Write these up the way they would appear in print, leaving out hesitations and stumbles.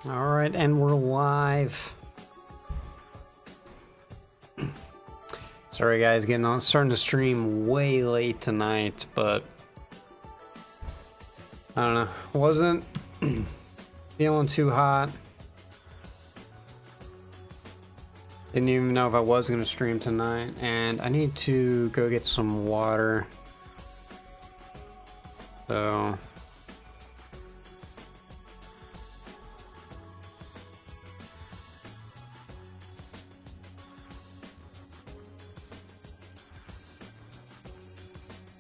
All right, and we're live. Sorry guys, starting to stream way late tonight, but I don't know, wasn't feeling too hot. Didn't even know if I was gonna stream tonight, and I need to go get some water. So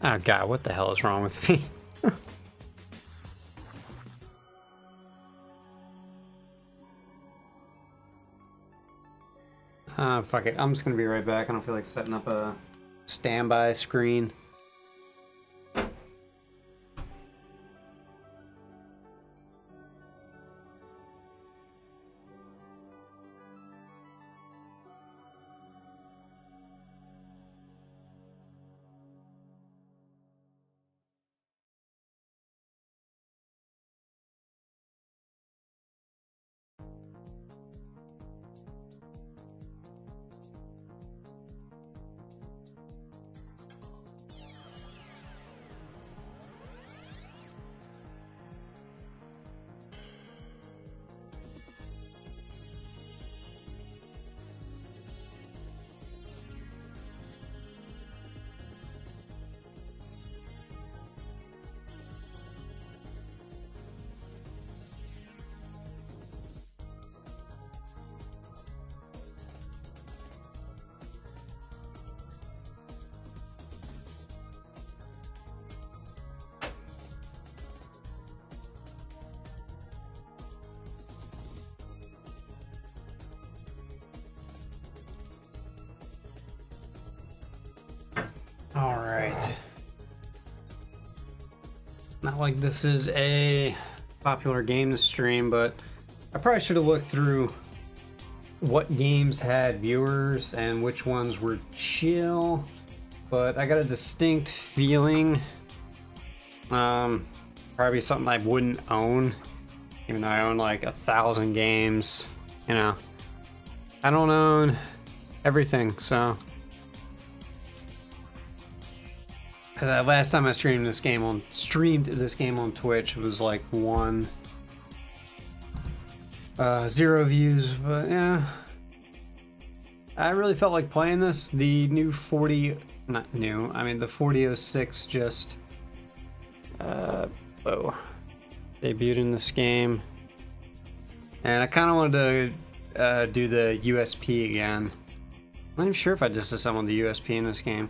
oh god, what the hell is wrong with me? Fuck it. I'm just gonna be right back. I don't feel like setting up a standby screen. Alright. Not like this is a popular game to stream, but I probably should have looked through what games had viewers and which ones were chill. But I got a distinct feeling probably something I wouldn't own, even though I own like 1,000 games. You know, I don't own everything, so last time I streamed this game on Twitch, it was like 0 views, but yeah, I really felt like playing this. The new 40, not new, I mean the 4006 just debuted in this game, and I kind of wanted to do the USP again. I'm not even sure if I disassembled the USP in this game.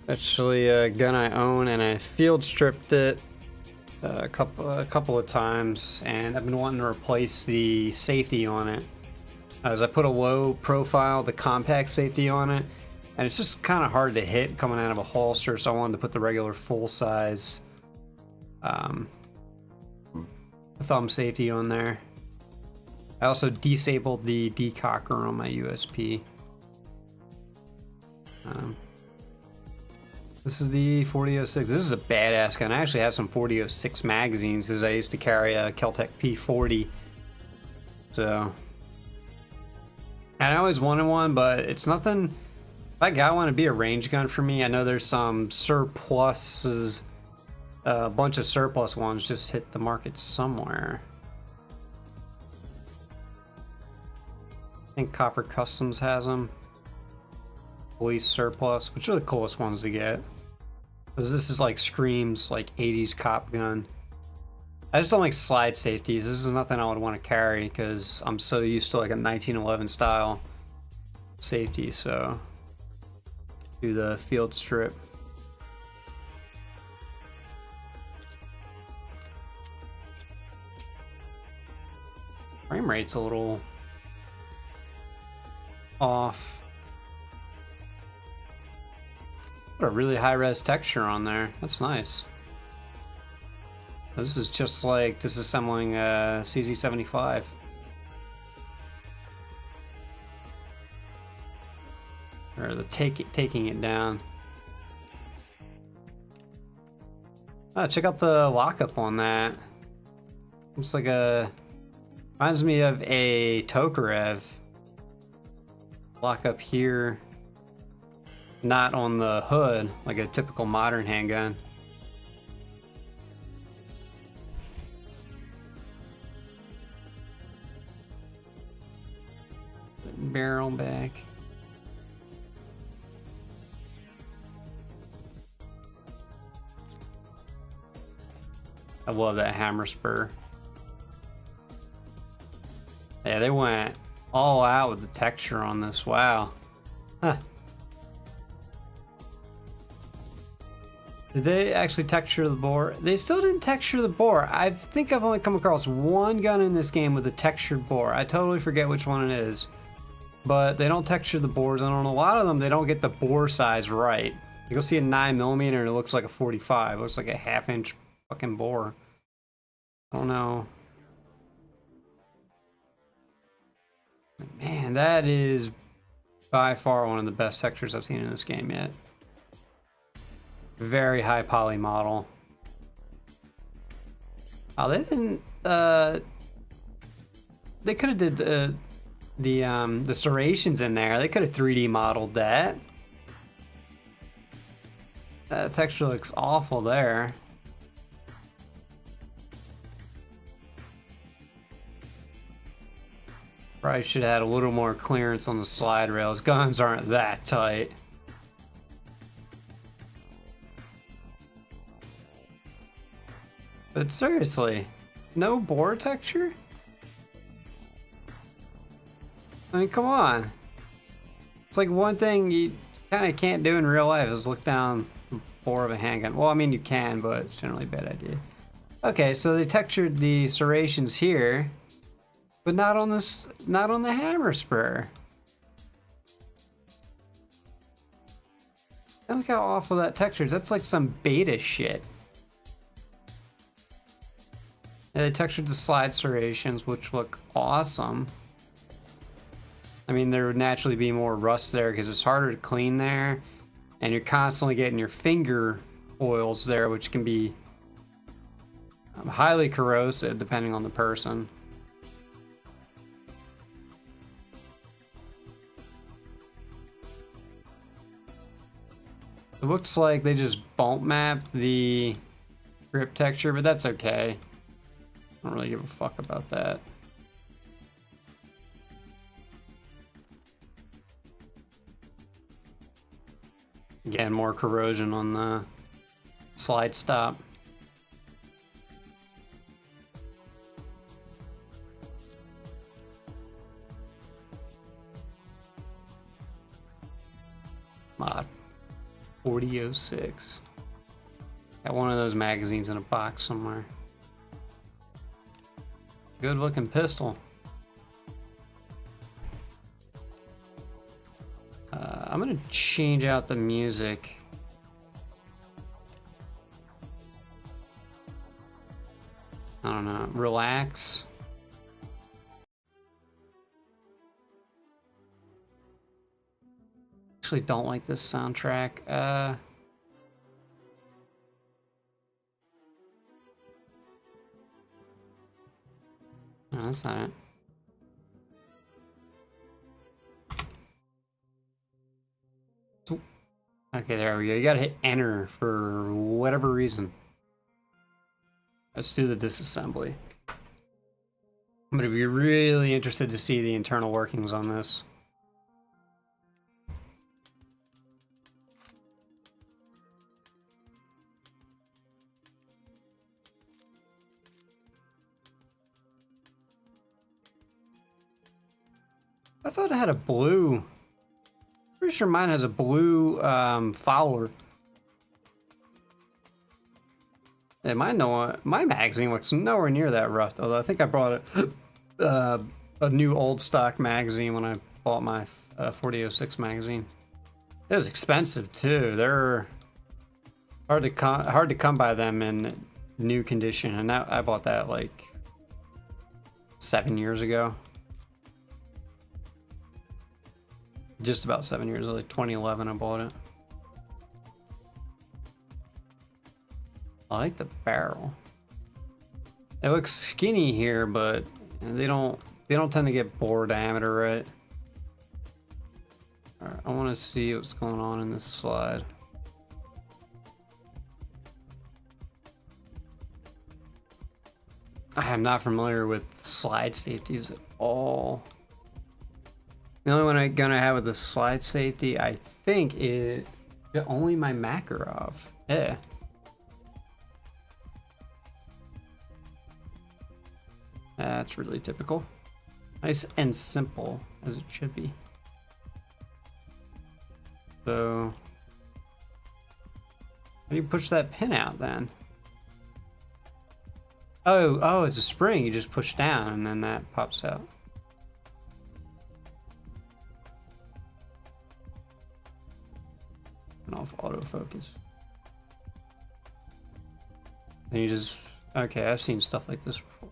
Actually, a gun I own, and I field stripped it a couple of times, and I've been wanting to replace the safety on it. As I put a low profile, the compact safety on it, and it's just kind of hard to hit coming out of a holster, so I wanted to put the regular full size thumb safety on there. I also disabled the decocker on my USP. This is the 4006. This is a badass gun. I actually have some 4006 magazines, as I used to carry a Kel-Tec P40. So, and I always wanted one, but it's nothing. If I got one, it'd be a range gun for me. I know there's some surpluses, a bunch of surplus ones just hit the market somewhere. I think Copper Customs has them. Police surplus, which are the coolest ones to get, because this is like screams like 80s cop gun. I just don't like slide safety. This is nothing I would want to carry because I'm so used to like a 1911 style safety. So do the field strip. Frame rate's a little off. Put a really high-res texture on there. That's nice. This is just like disassembling CZ75. Or the taking it down. Oh, check out the lockup on that. Looks like a Reminds me of a Tokarev. Lock up here. Not on the hood, like a typical modern handgun. Barrel back. I love that hammer spur. Yeah, they went all out with the texture on this. Wow. Huh. Did they actually texture the bore? They still didn't texture the bore. I think I've only come across one gun in this game with a textured bore. I totally forget which one it is. But they don't texture the bores, and on a lot of them, they don't get the bore size right. You go see a 9mm and it looks like a 45. It looks like a half-inch fucking bore. I don't know. Man, that is by far one of the best textures I've seen in this game yet. Very high poly model. Oh, they didn't. They could have did the serrations in there. They could have 3D modeled that. That texture looks awful there. Probably should have had a little more clearance on the slide rails. Guns aren't that tight. But seriously, no bore texture? I mean, come on. It's like one thing you kind of can't do in real life is look down the bore of a handgun. Well, I mean, you can, but it's generally a bad idea. Okay, so they textured the serrations here, but not on this, not on the hammer spur. Look how awful that texture is. That's like some beta shit. Yeah, they textured the slide serrations, which look awesome. I mean, there would naturally be more rust there because it's harder to clean there, and you're constantly getting your finger oils there, which can be highly corrosive depending on the person. It looks like they just bump mapped the grip texture, but that's okay. I don't really give a fuck about that. Again, more corrosion on the slide stop. Mod 4006. Got one of those magazines in a box somewhere. Good looking pistol. I'm gonna change out the music. I don't know, relax. Actually don't like this soundtrack. No, that's not it. Okay, there we go. You gotta hit enter for whatever reason. Let's do the disassembly. I'm gonna be really interested to see the internal workings on this. I thought it had a blue. Pretty sure mine has a blue follower. Yeah, my magazine looks nowhere near that rough, although I think I brought a new old stock magazine when I bought my 4006 magazine. It was expensive too. They're hard to come by them in new condition, and I bought that like 7 years ago. Just about 7 years, like 2011 I bought it. I like the barrel. It looks skinny here, but And they don't tend to get bore diameter right. Alright, I want to see what's going on in this slide. I am not familiar with slide safeties at all. The only one I'm gonna have with the slide safety, I think, is only my Makarov. Yeah. That's really typical. Nice and simple, as it should be. So, how do you push that pin out then? Oh, it's a spring. You just push down and then that pops out. And off autofocus. Then you just, okay, I've seen stuff like this before.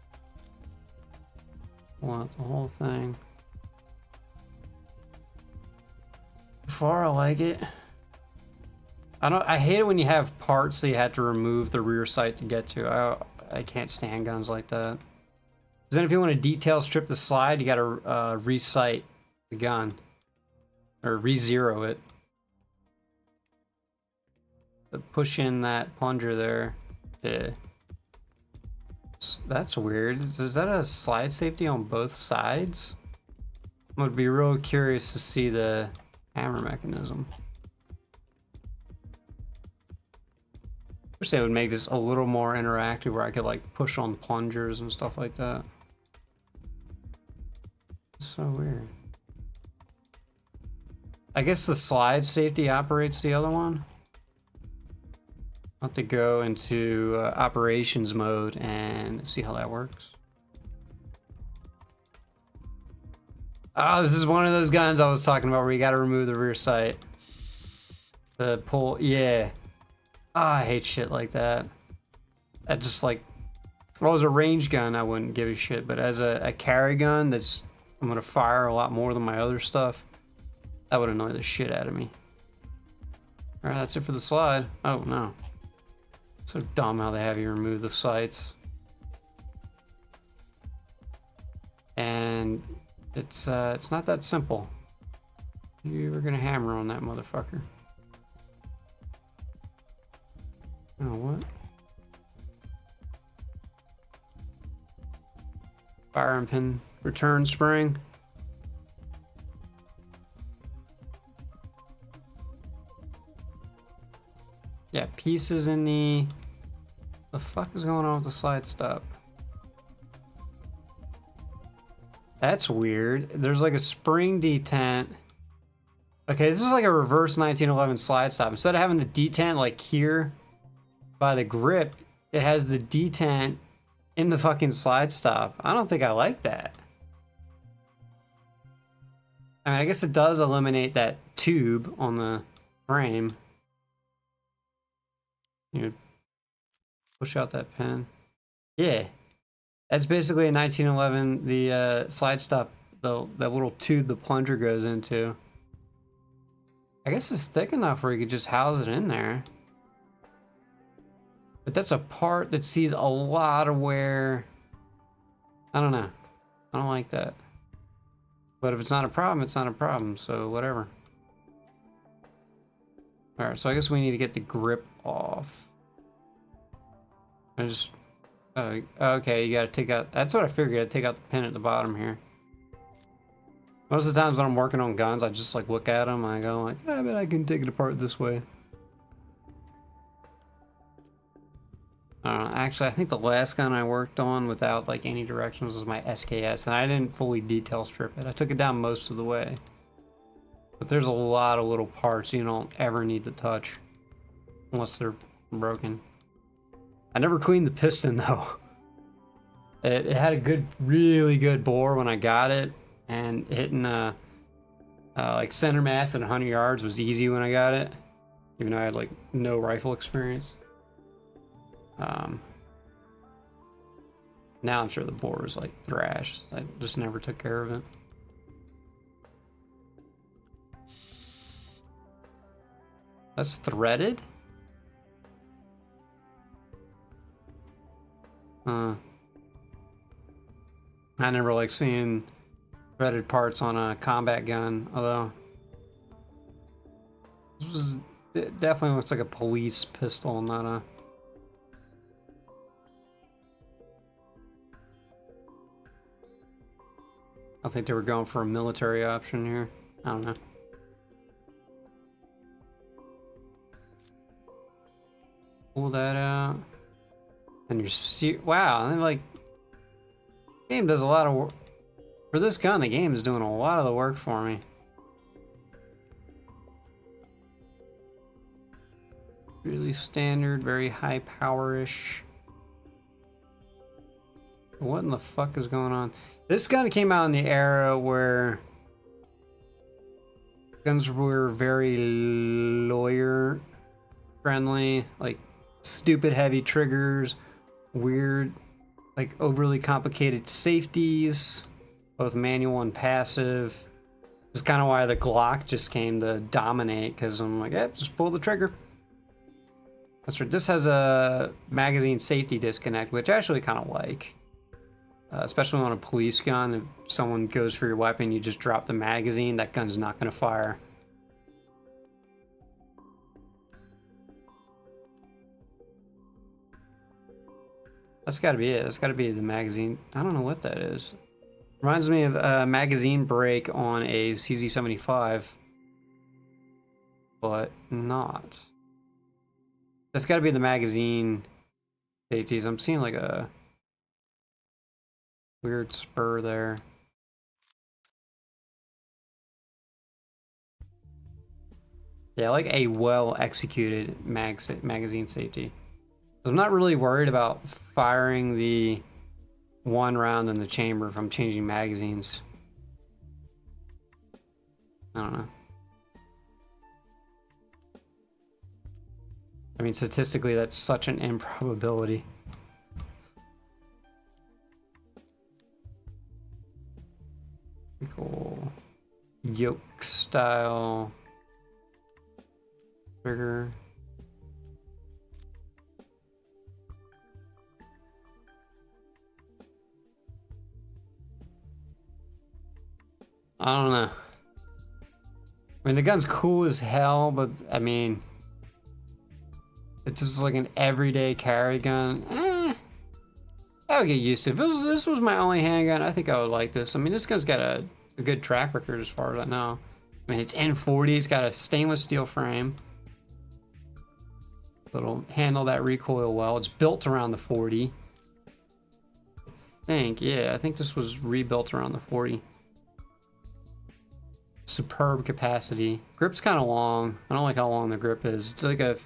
Want the whole thing. Far I like it. I hate it when you have parts that you have to remove the rear sight to get to. I can't stand guns like that. Because then if you want to detail strip the slide, you gotta re-sight the gun. Or re-zero it. But push in that plunger there. Yeah. That's weird. Is that a slide safety on both sides? I'm gonna be real curious to see the hammer mechanism. Wish they would make this a little more interactive where I could like push on plungers and stuff like that. It's so weird. I guess the slide safety operates the other one. I'll have to go into operations mode and see how that works. Oh, this is one of those guns I was talking about where you gotta remove the rear sight. The pull, yeah. Oh, I hate shit like that. That just like, well, as a range gun, I wouldn't give a shit, but as a carry gun that's, I'm gonna fire a lot more than my other stuff, that would annoy the shit out of me. Alright, that's it for the slide. Oh, no. So dumb how they have you remove the sights. And it's not that simple. You were gonna hammer on that motherfucker. Oh, what? Firing pin return spring. Yeah, pieces in the fuck is going on with the slide stop? That's weird. There's like a spring detent. Okay, this is like a reverse 1911 slide stop. Instead of having the detent like here by the grip, it has the detent in the fucking slide stop. I don't think I like that. I mean, I guess it does eliminate that tube on the frame. You push out that pin. Yeah. That's basically a 1911, the slide stop, that little tube the plunger goes into. I guess it's thick enough where you could just house it in there. But that's a part that sees a lot of wear. I don't know. I don't like that. But if it's not a problem, it's not a problem, so whatever. Alright, so I guess we need to get the grip off. I just... okay, you gotta take out... That's what I figured, you gotta take out the pin at the bottom here. Most of the times when I'm working on guns, I just like look at them and I go like, I bet I can take it apart this way. Actually, I think the last gun I worked on without like any directions was my SKS, and I didn't fully detail strip it. I took it down most of the way. But there's a lot of little parts you don't ever need to touch. Unless they're broken. I never cleaned the piston though. It had a good, really good bore when I got it. And hitting like center mass at 100 yards was easy when I got it. Even though I had like no rifle experience. Now I'm sure the bore is like thrashed. I just never took care of it. That's threaded? I never like seeing threaded parts on a combat gun, although this was, it definitely looks like a police pistol, not a... I think they were going for a military option here. I don't know. Pull that out. And you're wow, and like, game does a lot of work. For this gun, the game is doing a lot of the work for me. Really standard, very high power-ish. What in the fuck is going on? This gun came out in the era where guns were very lawyer friendly, like stupid heavy triggers, weird, like overly complicated safeties, both manual and passive. This is kind of why the Glock just came to dominate, because I'm like, just pull the trigger. That's right. This has a magazine safety disconnect, which I actually kind of like. Especially on a police gun, if someone goes for your weapon, you just drop the magazine, that gun's not going to fire. That's got to be it. That's got to be the magazine. I don't know what that is. Reminds me of a magazine break on a CZ75, but not. That's got to be the magazine safeties. I'm seeing like a weird spur there. Yeah, like a well-executed magazine safety. I'm not really worried about firing the one round in the chamber from changing magazines. I don't know. I mean, statistically, that's such an improbability. Cool. Yoke style trigger. I don't know. I mean, the gun's cool as hell, but I mean, it's just like an everyday carry gun. I would get used to it. If this was my only handgun, I think I would like this. I mean, this gun's got a good track record as far as I know. I mean, it's N40. It's got a stainless steel frame. It'll handle that recoil well. It's built around the 40. I think this was rebuilt around the 40. Superb capacity. Grip's kind of long. I don't like how long the grip is. It's like a... I'm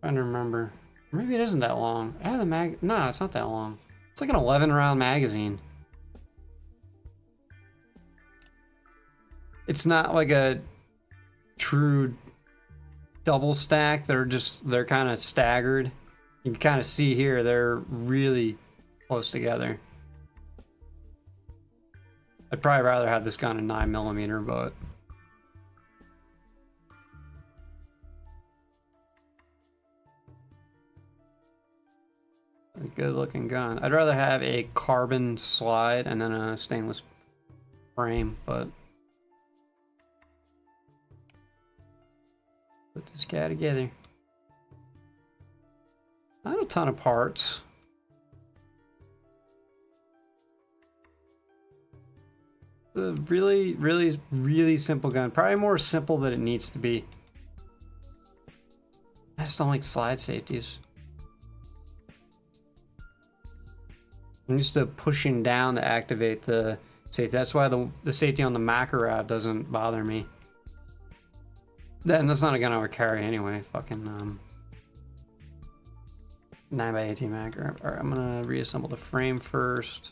trying to remember. Maybe it isn't that long. No, it's not that long. It's like an 11 round magazine. It's not like a true double stack. They're kind of staggered. You can kind of see here, they're really close together. I'd probably rather have this gun in 9mm, but a good looking gun. I'd rather have a carbon slide and then a stainless frame, but put this guy together. Not a ton of parts. A really simple gun. Probably more simple than it needs to be. I just don't like slide safeties. I'm used to pushing down to activate the safety. That's why the safety on the Makarov doesn't bother me. And that's not a gun I would carry anyway. Fucking 9x18 Makarov. Alright, I'm gonna reassemble the frame first.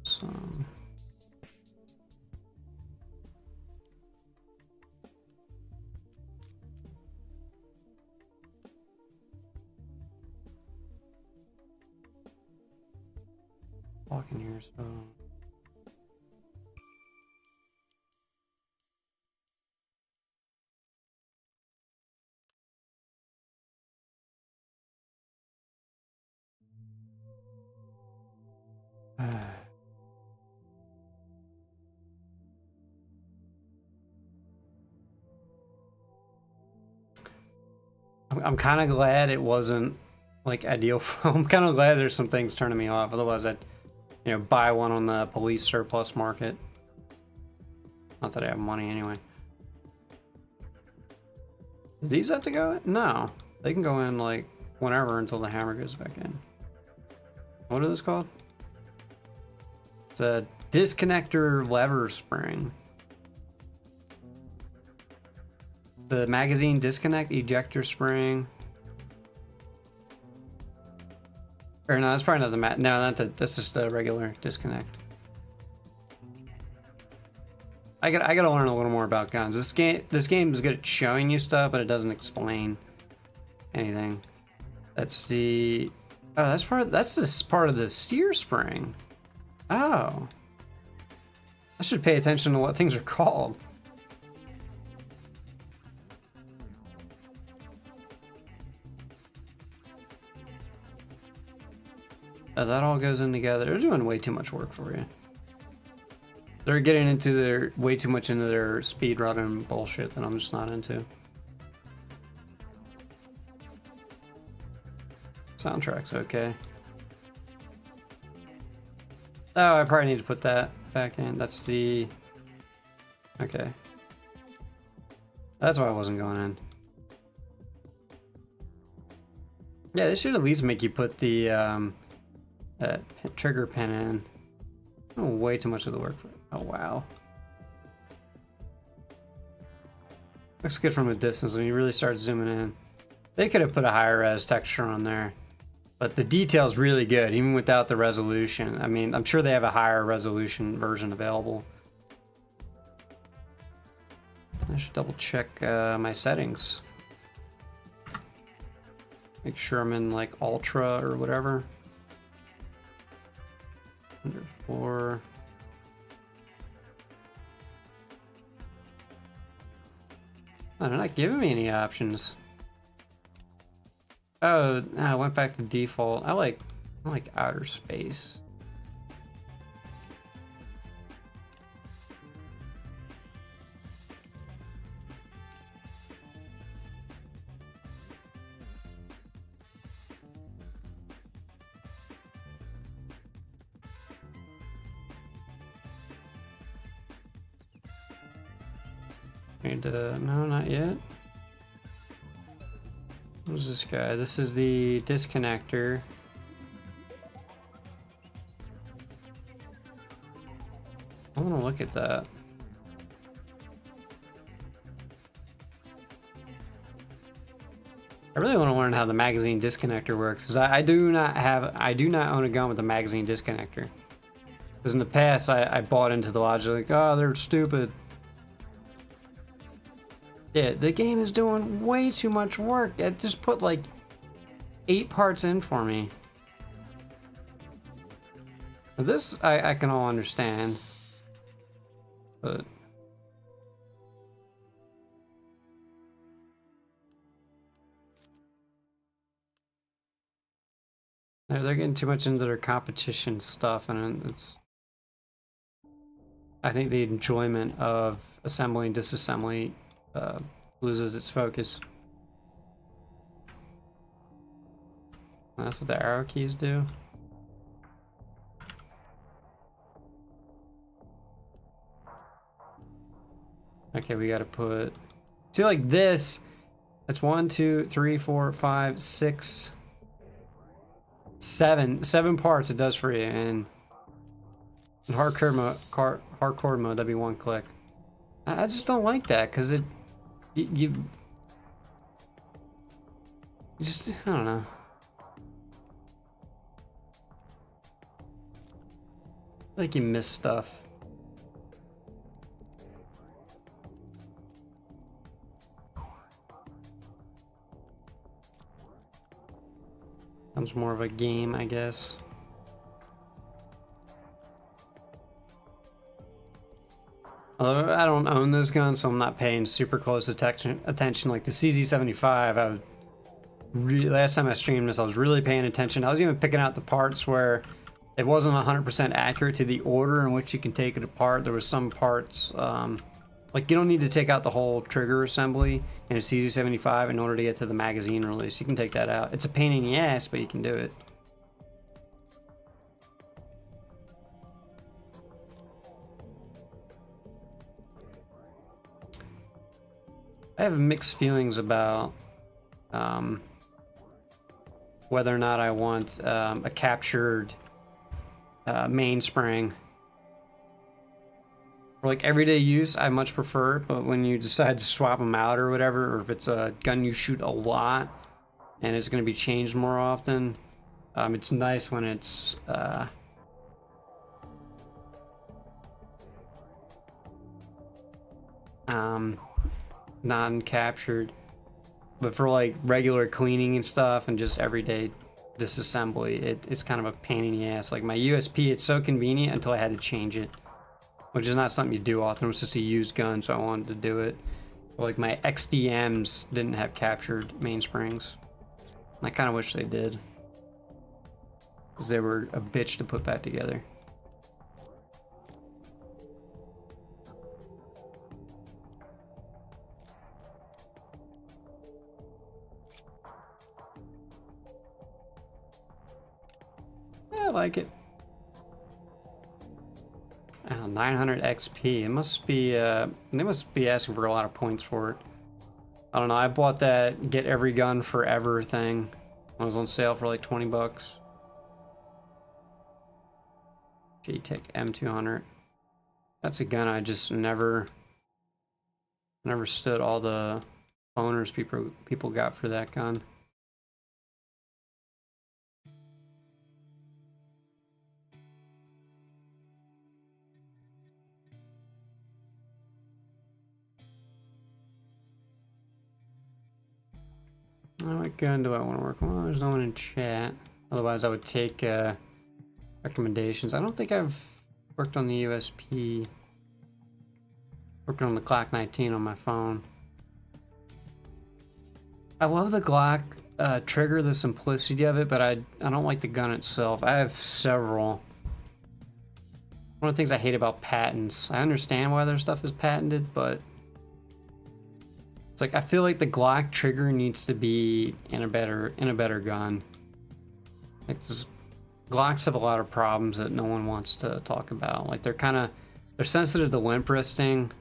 Some walking here, so I'm kind of glad it wasn't like ideal. I'm kind of glad there's some things turning me off. Otherwise, I'd, you know, buy one on the police surplus market. Not that I have money anyway. Do these have to go in? No, they can go in like whenever until the hammer goes back in. What are those called? It's a disconnector lever spring. The magazine disconnect ejector spring. Or no, that's probably not the no, that's just a regular disconnect. I gotta learn a little more about guns. This game is good at showing you stuff, but it doesn't explain anything. That's the that's this part of the steer spring. Oh, I should pay attention to what things are called. That all goes in together. They're doing way too much work for you. They're getting into their way too much into their speed running bullshit that I'm just not into. Soundtrack's okay. Oh, I probably need to put that back in. That's the... Okay. That's why I wasn't going in. Yeah, they should at least make you put the that trigger pin in. Oh, way too much of the work for it. Oh wow. Looks good from a distance when you really start zooming in. They could have put a higher res texture on there, but the detail's really good even without the resolution. I mean, I'm sure they have a higher resolution version available. I should double check my settings. Make sure I'm in like ultra or whatever. Under 4. Oh, they're not giving me any options. Oh, no, I went back to default. I like outer space. No, not yet. What's this guy? This is the disconnector. I want to look at that. I really want to learn how the magazine disconnector works, because I do not own a gun with a magazine disconnector. Because in the past I bought into the logic like, oh, they're stupid. Yeah, the game is doing way too much work. It just put like 8 parts in for me. This I can all understand, but they're getting too much into their competition stuff, and it's, I think the enjoyment of assembling, disassembly loses its focus. And that's what the arrow keys do. Okay, we gotta put, see, like this, that's 1, 2, 3, 4, 5, 6, 7 parts it does for you, and in hardcore mode that'd be 1 click. I just don't like that, because it you just, I don't know. Like you miss stuff. Becomes more of a game, I guess. Although I don't own those guns, so I'm not paying super close attention. Like the CZ75, last time I streamed this, I was really paying attention. I was even picking out the parts where it wasn't 100% accurate to the order in which you can take it apart. There was some parts, like you don't need to take out the whole trigger assembly in a CZ75 in order to get to the magazine release. You can take that out. It's a pain in the ass, but you can do it. I have mixed feelings about whether or not I want a captured mainspring. For like everyday use, I much prefer it, but when you decide to swap them out or whatever, or if it's a gun you shoot a lot and it's going to be changed more often, it's nice when it's non-captured. But for like regular cleaning and stuff and just everyday disassembly, it's kind of a pain in the ass. Like my USP, it's so convenient until I had to change it, which is not something you do often. It was just a used gun, so I wanted to do it. But like my XDMs didn't have captured mainsprings. I kind of wish they did, because they were a bitch to put back together. I like it. 900 XP. It must be they must be asking for a lot of points for it. I don't know. I bought that get every gun forever thing when it was on sale for like 20 bucks. JTech M200. That's a gun I just never stood all the boners people got for that gun. What gun do I want to work on? Well, there's no one in chat. Otherwise, I would take recommendations. I don't think I've worked on the USP. Working on the Glock 19 on my phone. I love the Glock trigger, the simplicity of it, but I don't like the gun itself. I have several. One of the things I hate about patents, I understand why their stuff is patented, but it's like I feel like the Glock trigger needs to be in a better gun. Like Glocks have a lot of problems that no one wants to talk about. Like they're sensitive to limp wristing.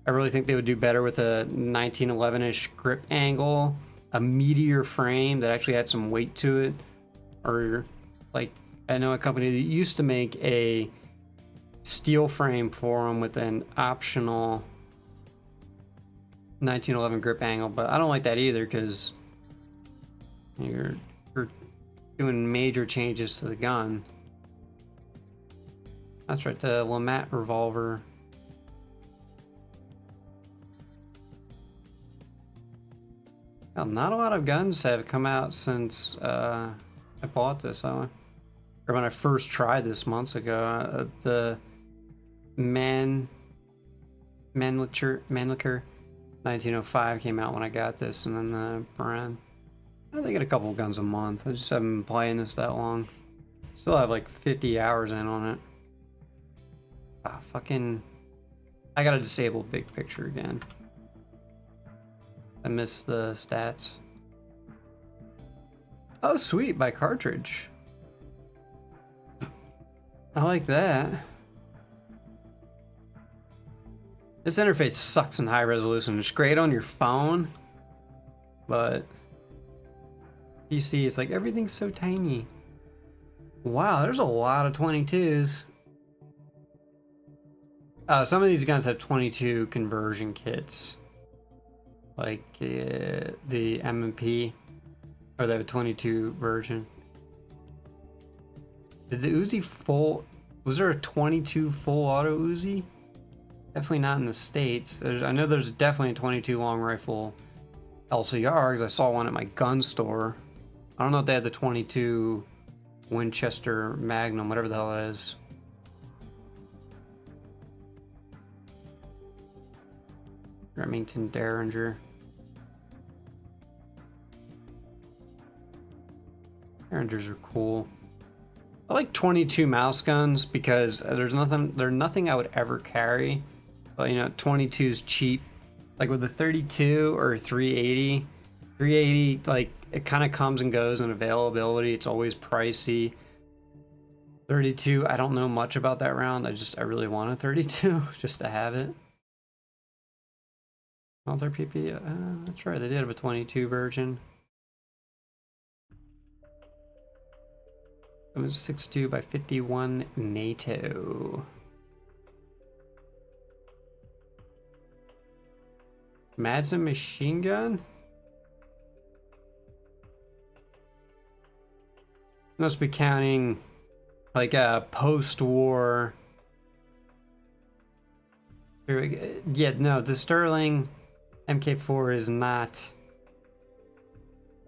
I really think they would do better with a 1911-ish grip angle, a meatier frame that actually had some weight to it, or like I know a company that used to make a steel frame for them with an optional 1911 grip angle, but I don't like that either because you're doing major changes to the gun. That's right, the Lamat revolver. Well, not a lot of guns have come out since I bought this. Or when I first tried this months ago. The Mannlicher 1905 came out when I got this, and then the Bren. I get a couple of guns a month. I just haven't been playing this that long. Still have like 50 hours in on it. I gotta disable big picture again. I missed the stats. Oh, sweet, by cartridge. I like that. This interface sucks in high resolution. It's great on your phone, but PC, it's like everything's so tiny. Wow, there's a lot of 22s. Some of these guns have 22 conversion kits. Like the M&P, or they have a 22 version. Did the Uzi was there a 22 full auto Uzi? Definitely not in the States. I know there's definitely a 22 long rifle LCR because I saw one at my gun store. I don't know if they had the 22 Winchester Magnum, whatever the hell it is. Remington Derringer. Derringers are cool. I like 22 mouse guns because there's nothing I would ever carry. But you know, 22 is cheap. Like with the 32 or 380, 380 like it kind of comes and goes in availability. It's always pricey. 32, I don't know much about that round. I really want a 32 just to have it. Alter PP, that's right, they did have a 22 version. It was 62 by 51 NATO. Madsen machine gun? Must be counting like a post-war. Yeah, no, the Sterling MK4 is not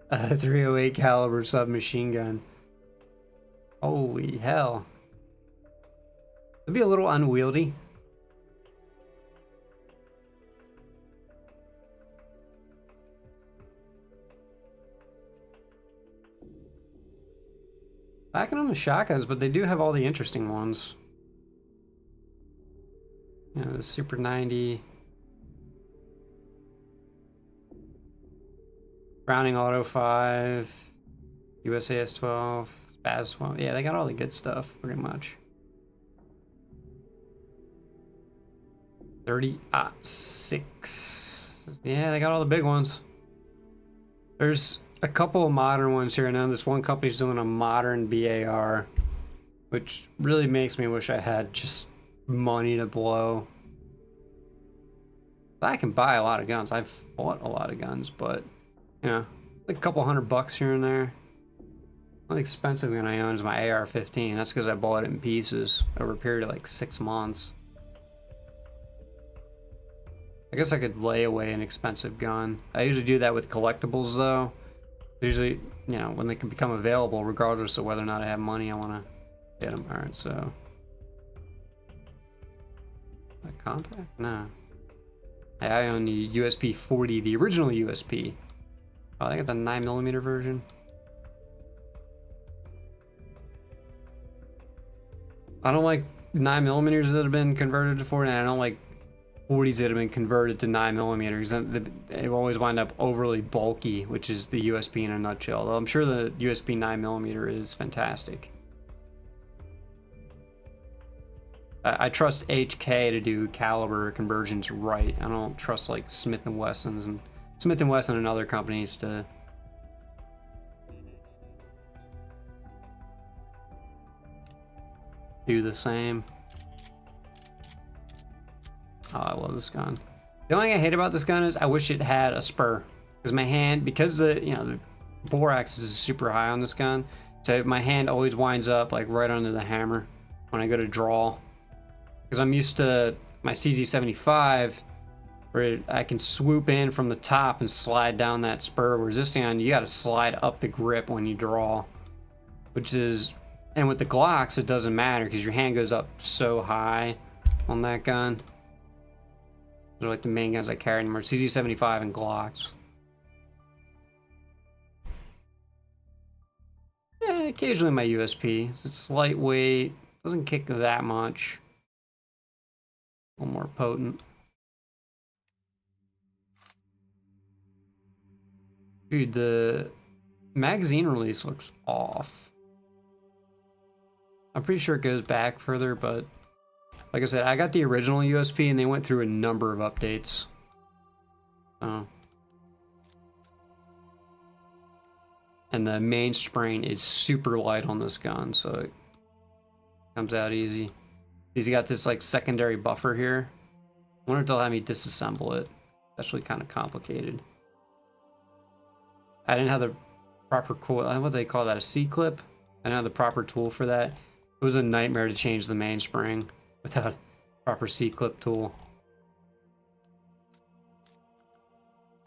a 308 caliber submachine gun. Holy hell. It'd be a little unwieldy. Backing on the shotguns, but they do have all the interesting ones. You know, the Super 90. Browning Auto 5. USAS 12. Spaz 12. Yeah, they got all the good stuff, pretty much. 30-06. Yeah, they got all the big ones. There's a couple of modern ones here and now. This one company's doing a modern BAR, which really makes me wish I had just money to blow. I can buy a lot of guns. I've bought a lot of guns, but you know, like a couple $100 here and there. The only expensive gun I own is my AR-15. That's because I bought it in pieces over a period of like 6 months. I guess I could lay away an expensive gun. I usually do that with collectibles though. Usually, you know, when they can become available, regardless of whether or not I have money, I want to get them. Alright, so. A compact? No. I own the USP 40, the original USP. Oh, I got the 9mm version. I don't like 9mm that have been converted to 40, and I don't like 40s that have been converted to 9mm. They always wind up overly bulky, which is the USP in a nutshell. Though I'm sure the USP 9mm is fantastic. I trust HK to do caliber conversions right. I don't trust like Smith & Wessons and Smith & Wesson and other companies to do the same. Oh, I love this gun. The only thing I hate about this gun is I wish it had a spur, because my hand, because the bore axis is super high on this gun, so my hand always winds up like right under the hammer when I go to draw. Because I'm used to my CZ75, where I can swoop in from the top and slide down that spur. Whereas this thing, you got to slide up the grip when you draw, which is, and with the Glocks, it doesn't matter because your hand goes up so high on that gun. They're like the main guns I carry anymore: CZ75 and Glocks. Yeah, occasionally my USP. It's lightweight, doesn't kick that much. A little more potent. Dude, the magazine release looks off. I'm pretty sure it goes back further, but like I said, I got the original USP and they went through a number of updates. Oh. And the mainspring is super light on this gun, so it comes out easy. He's got this like secondary buffer here. I wonder if they'll have me disassemble it. It's actually kind of complicated. I didn't have the proper what do they call that? A C-clip? I didn't have the proper tool for that. It was a nightmare to change the mainspring without a proper C-clip tool.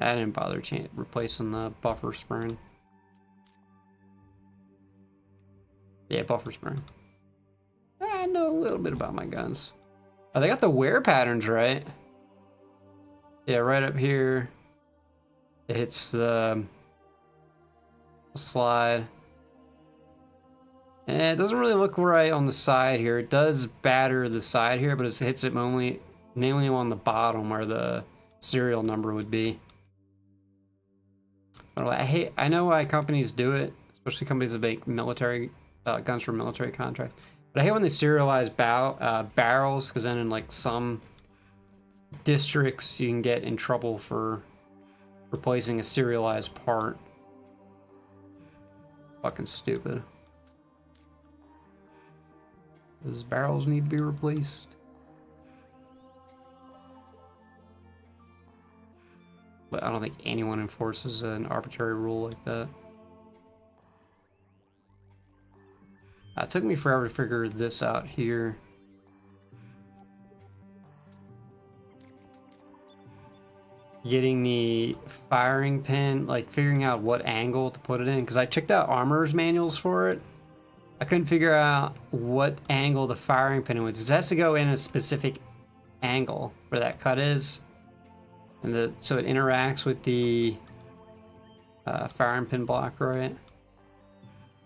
I didn't bother replacing the buffer spring. Yeah, buffer spring. I know a little bit about my guns. Oh, they got the wear patterns right. Yeah, right up here. It hits the slide. And it doesn't really look right on the side here. It does batter the side here, but it hits it mainly on the bottom where the serial number would be. But I know why companies do it, especially companies that make military guns for military contracts. But I hate when they serialize barrels, because then in like some districts you can get in trouble for replacing a serialized part. Fucking stupid. Those barrels need to be replaced. But I don't think anyone enforces an arbitrary rule like that. It took me forever to figure this out here. Getting the firing pin, like figuring out what angle to put it in, because I checked out armorer's manuals for it. I couldn't figure out what angle the firing pin was. It has to go in a specific angle where that cut is, and so it interacts with the firing pin block, right?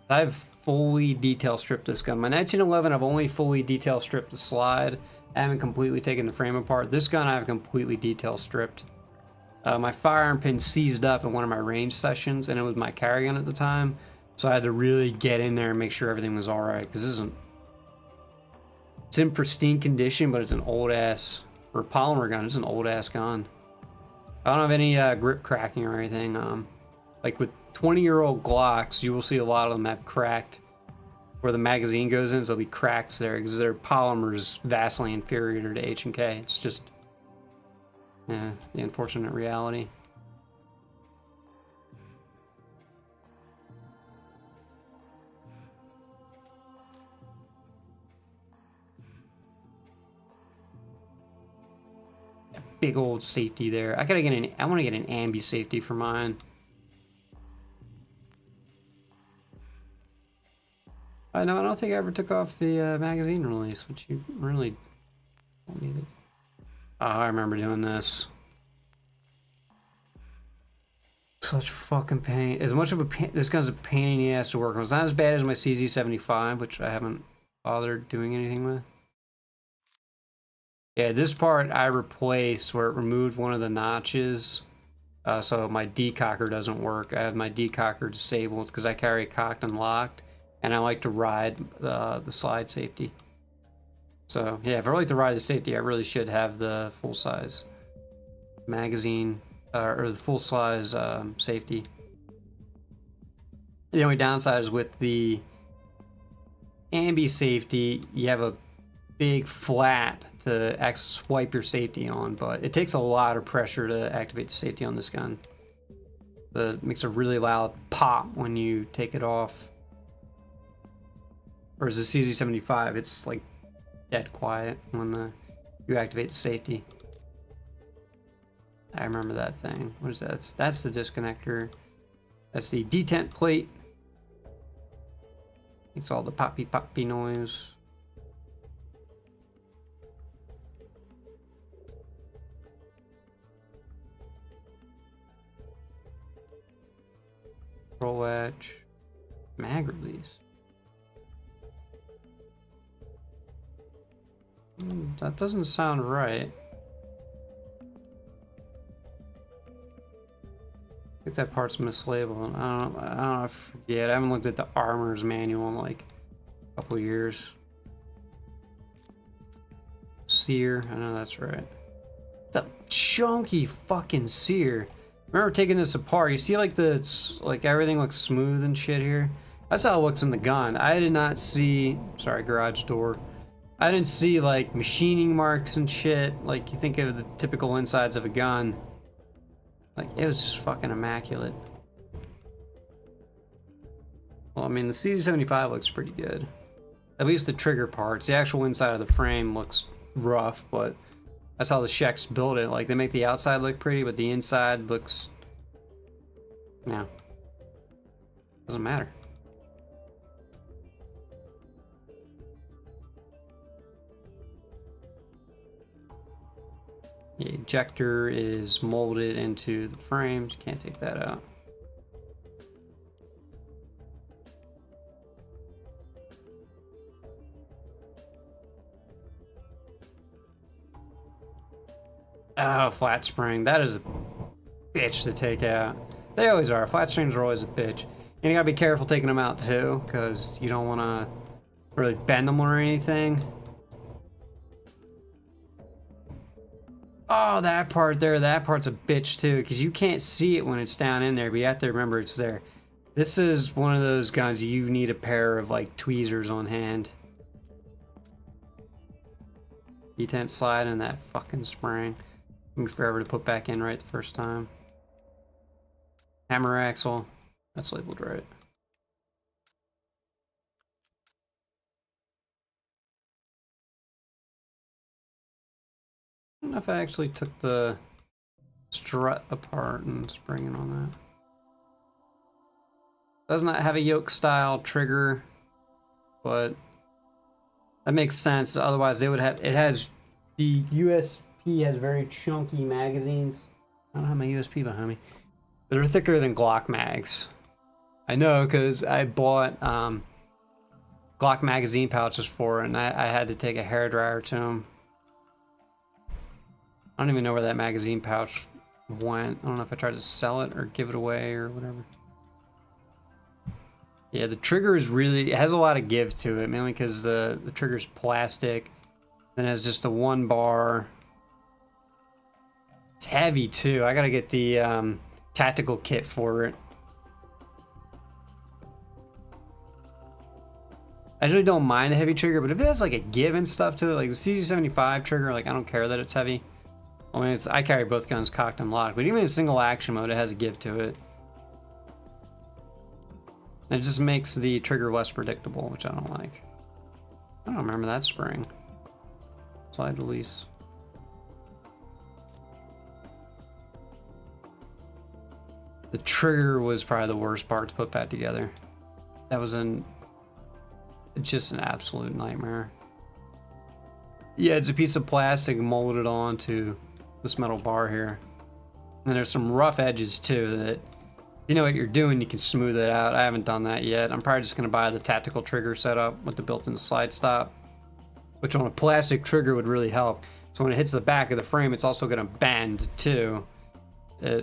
I've fully detail stripped this gun. My 1911, I've only fully detail stripped the slide. I haven't completely taken the frame apart. This gun I have completely detail stripped. My firearm pin seized up in one of my range sessions, and it was my carry gun at the time, so I had to really get in there and make sure everything was all right, because it's in pristine condition, but it's an old ass, for a polymer gun, it's an old ass gun. I don't have any grip cracking or anything. Like with 20-year-old Glocks, you will see a lot of them have cracked where the magazine goes in, so there'll be cracks there because their polymer is vastly inferior to H&K. It's just the unfortunate reality. Big old safety there. I want to get an ambi safety for mine. I don't think I ever took off the magazine release, which you really don't need it. Oh, I remember doing this. Such fucking pain. As much of a pain, this gun's a pain in the ass to work on. It's not as bad as my CZ75, which I haven't bothered doing anything with. Yeah, this part I replaced where it removed one of the notches, so my decocker doesn't work. I have my decocker disabled because I carry cocked and locked, and I like to ride the slide safety. So yeah, if I like to ride the safety, I really should have the full size magazine or the full size safety. The only downside is with the ambi safety, you have a big flap to swipe your safety on, but it takes a lot of pressure to activate the safety on this gun. It makes a really loud pop when you take it off. Whereas the CZ75, it's like dead quiet when you activate the safety. I remember that thing. What is that? That's the disconnector. That's the detent plate. Makes all the poppy poppy noise. Roll latch. Mag release. That doesn't sound right. I think that part's mislabeled. I don't know. I forget. I haven't looked at the armor's manual in like a couple years. Sear. I know that's right. It's a chunky fucking sear. Remember taking this apart? You see like everything looks smooth and shit here? That's how it looks in the gun. I did not see, sorry, garage door. I didn't see like machining marks and shit. Like you think of the typical insides of a gun. Like it was just fucking immaculate. Well, I mean the CZ75 looks pretty good. At least the trigger parts. The actual inside of the frame looks rough, but that's how the Czechs build it. Like they make the outside look pretty, but the inside looks, no, doesn't matter. The ejector is molded into the frames. Can't take that out. Oh, flat spring. That is a bitch to take out. They always are. Flat springs are always a bitch. And you gotta be careful taking them out too, because you don't want to really bend them or anything. Oh, that part there, that part's a bitch too, because you can't see it when it's down in there, but you have to remember it's there. This is one of those guns you need a pair of like tweezers on hand. Detent slide and that fucking spring. Took me forever to put back in right the first time. Hammer axle. That's labeled right. I don't know if I actually took the strut apart and springing on that. Does not have a yoke style trigger, but that makes sense. Otherwise they would have, it has, the USP has very chunky magazines. I don't have my USP behind me. They're thicker than Glock mags. I know, because I bought Glock magazine pouches for it, and I had to take a hairdryer to them. I don't even know where that magazine pouch went. I don't know if I tried to sell it or give it away or whatever. Yeah, the trigger is really, it has a lot of give to it, mainly because the trigger's plastic. Then it has just a 1 bar. It's heavy too. I gotta get the tactical kit for it. I usually don't mind a heavy trigger, but if it has like a give and stuff to it, like the CG75 trigger, like I don't care that it's heavy. I mean, I carry both guns cocked and locked, but even in single action mode, it has a give to it. And it just makes the trigger less predictable, which I don't like. I don't remember that spring. Slide release. The trigger was probably the worst part to put back together. That was just an absolute nightmare. Yeah, it's a piece of plastic molded onto this metal bar here. And there's some rough edges too that, if you know what you're doing, you can smooth it out. I haven't done that yet. I'm probably just gonna buy the tactical trigger setup with the built-in slide stop, which on a plastic trigger would really help. So when it hits the back of the frame, it's also gonna bend too. Yeah.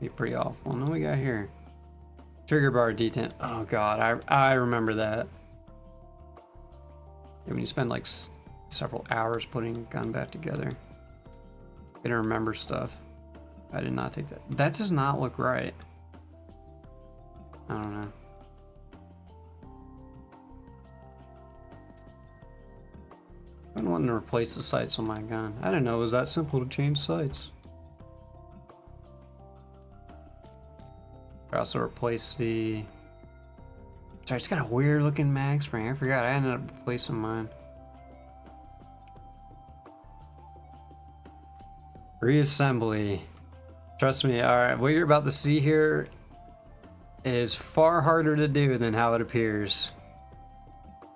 Be pretty awful. And what we got here? Trigger bar detent. Oh god, I remember that. Yeah, when you spend like several hours putting a gun back together, you're gonna remember stuff. I did not take that. That does not look right. I don't know. I've been wanting to replace the sights on my gun. I didn't know it was that simple to change sights. I also replaced the... Sorry, it's got a weird looking mag spring. I forgot. I ended up replacing mine. Reassembly. Trust me, alright, what you're about to see here is far harder to do than how it appears.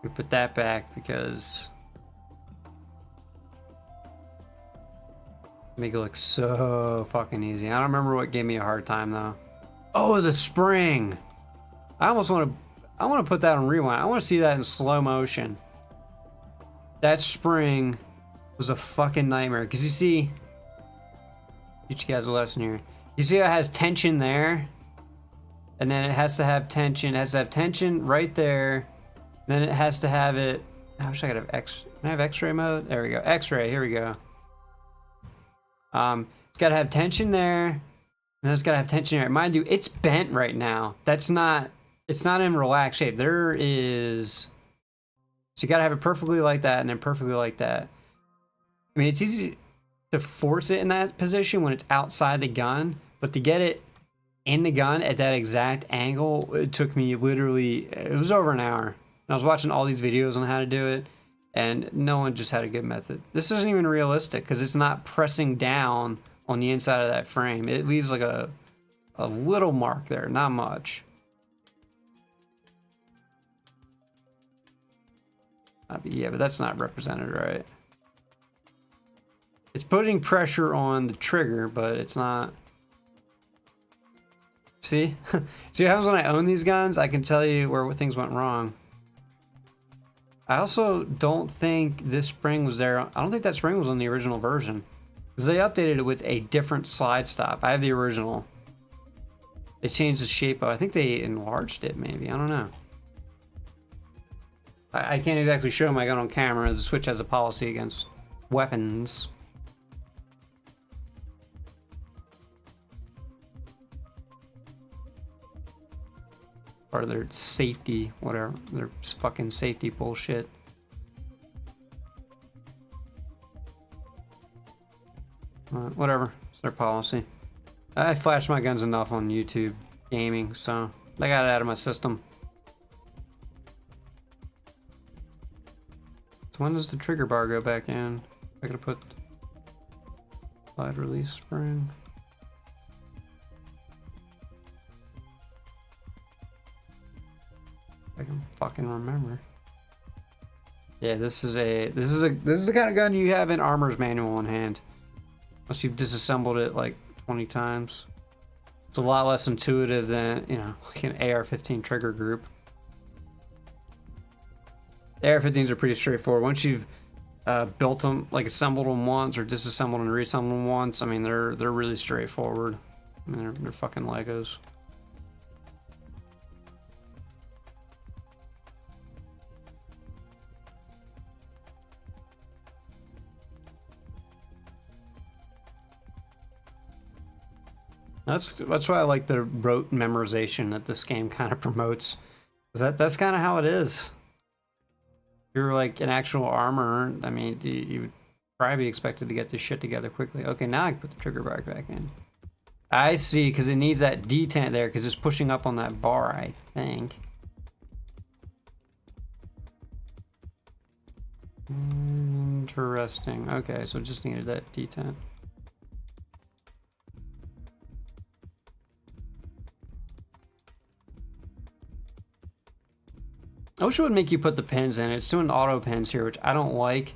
We put that back because... make it look so fucking easy. I don't remember what gave me a hard time though. Oh, the spring! I almost want to put that on rewind. I want to see that in slow motion. That spring was a fucking nightmare. Because you see... teach you guys a lesson here. You see how it has tension there? And then it has to have tension. It has to have tension right there. Then it has to have it... I wish I could have X... Can I have X-ray mode? There we go. X-ray, here we go. It's got to have tension there. And then it's got to have tension here. Mind you, it's bent right now. That's not... It's not in relaxed shape. There is... So you got to have it perfectly like that and then perfectly like that. I mean, it's easy to force it in that position when it's outside the gun, but to get it in the gun at that exact angle, it took me literally, it was over an hour. And I was watching all these videos on how to do it, and no one just had a good method. This isn't even realistic because it's not pressing down on the inside of that frame. It leaves like a little mark there, not much. Yeah, but that's not represented right. It's putting pressure on the trigger, but it's not. See? See what happens when I own these guns? I can tell you where things went wrong. I also don't think this spring was there. I don't think that spring was on the original version. Because they updated it with a different slide stop. I have the original. They changed the shape of it. I think they enlarged it, maybe. I don't know. I can't exactly show my gun on camera, as the Switch has a policy against weapons. Part of their safety, whatever. Their fucking safety bullshit. Whatever. It's their policy. I flash my guns enough on YouTube gaming, so I got it out of my system. So when does the trigger bar go back in? I gotta put slide release spring. I can fucking remember. Yeah, this is the kind of gun you have in Armor's Manual in hand. Unless you've disassembled it like 20 times. It's a lot less intuitive than, you know, like an AR-15 trigger group. The AR-15s are pretty straightforward. Once you've built them, like assembled them once or disassembled and reassembled them once, I mean, they're really straightforward. I mean, they're fucking Legos. That's why I like the rote memorization that this game kind of promotes. That's kind of how it is. If you're like an actual armor, I mean, you would probably be expected to get this shit together quickly. Okay, now I can put the trigger bar back in. I see, because it needs that detent there, because it's pushing up on that bar, I think. Interesting. Okay, so it just needed that detent. I wish it would make you put the pins in. It's doing auto pins here, which I don't like.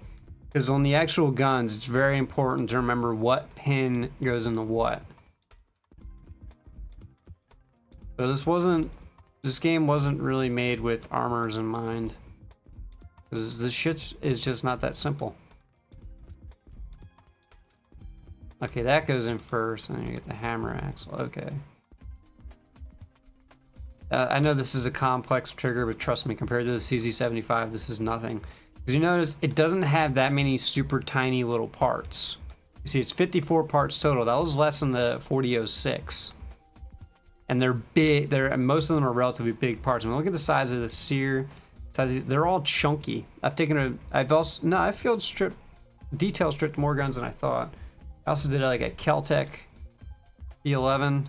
Because on the actual guns, it's very important to remember what pin goes into what. So this game wasn't really made with armors in mind. Because this shit is just not that simple. Okay, that goes in first, and then you get the hammer axle. Okay. I know this is a complex trigger, but trust me, compared to the CZ75, this is nothing. Because you notice, it doesn't have that many super tiny little parts. You see, it's 54 parts total. That was less than the 4006. And they're big. Most of them are relatively big parts. I mean, look at the size of the sear. They're all chunky. I've field stripped, detail stripped more guns than I thought. I also did like a Keltec E11,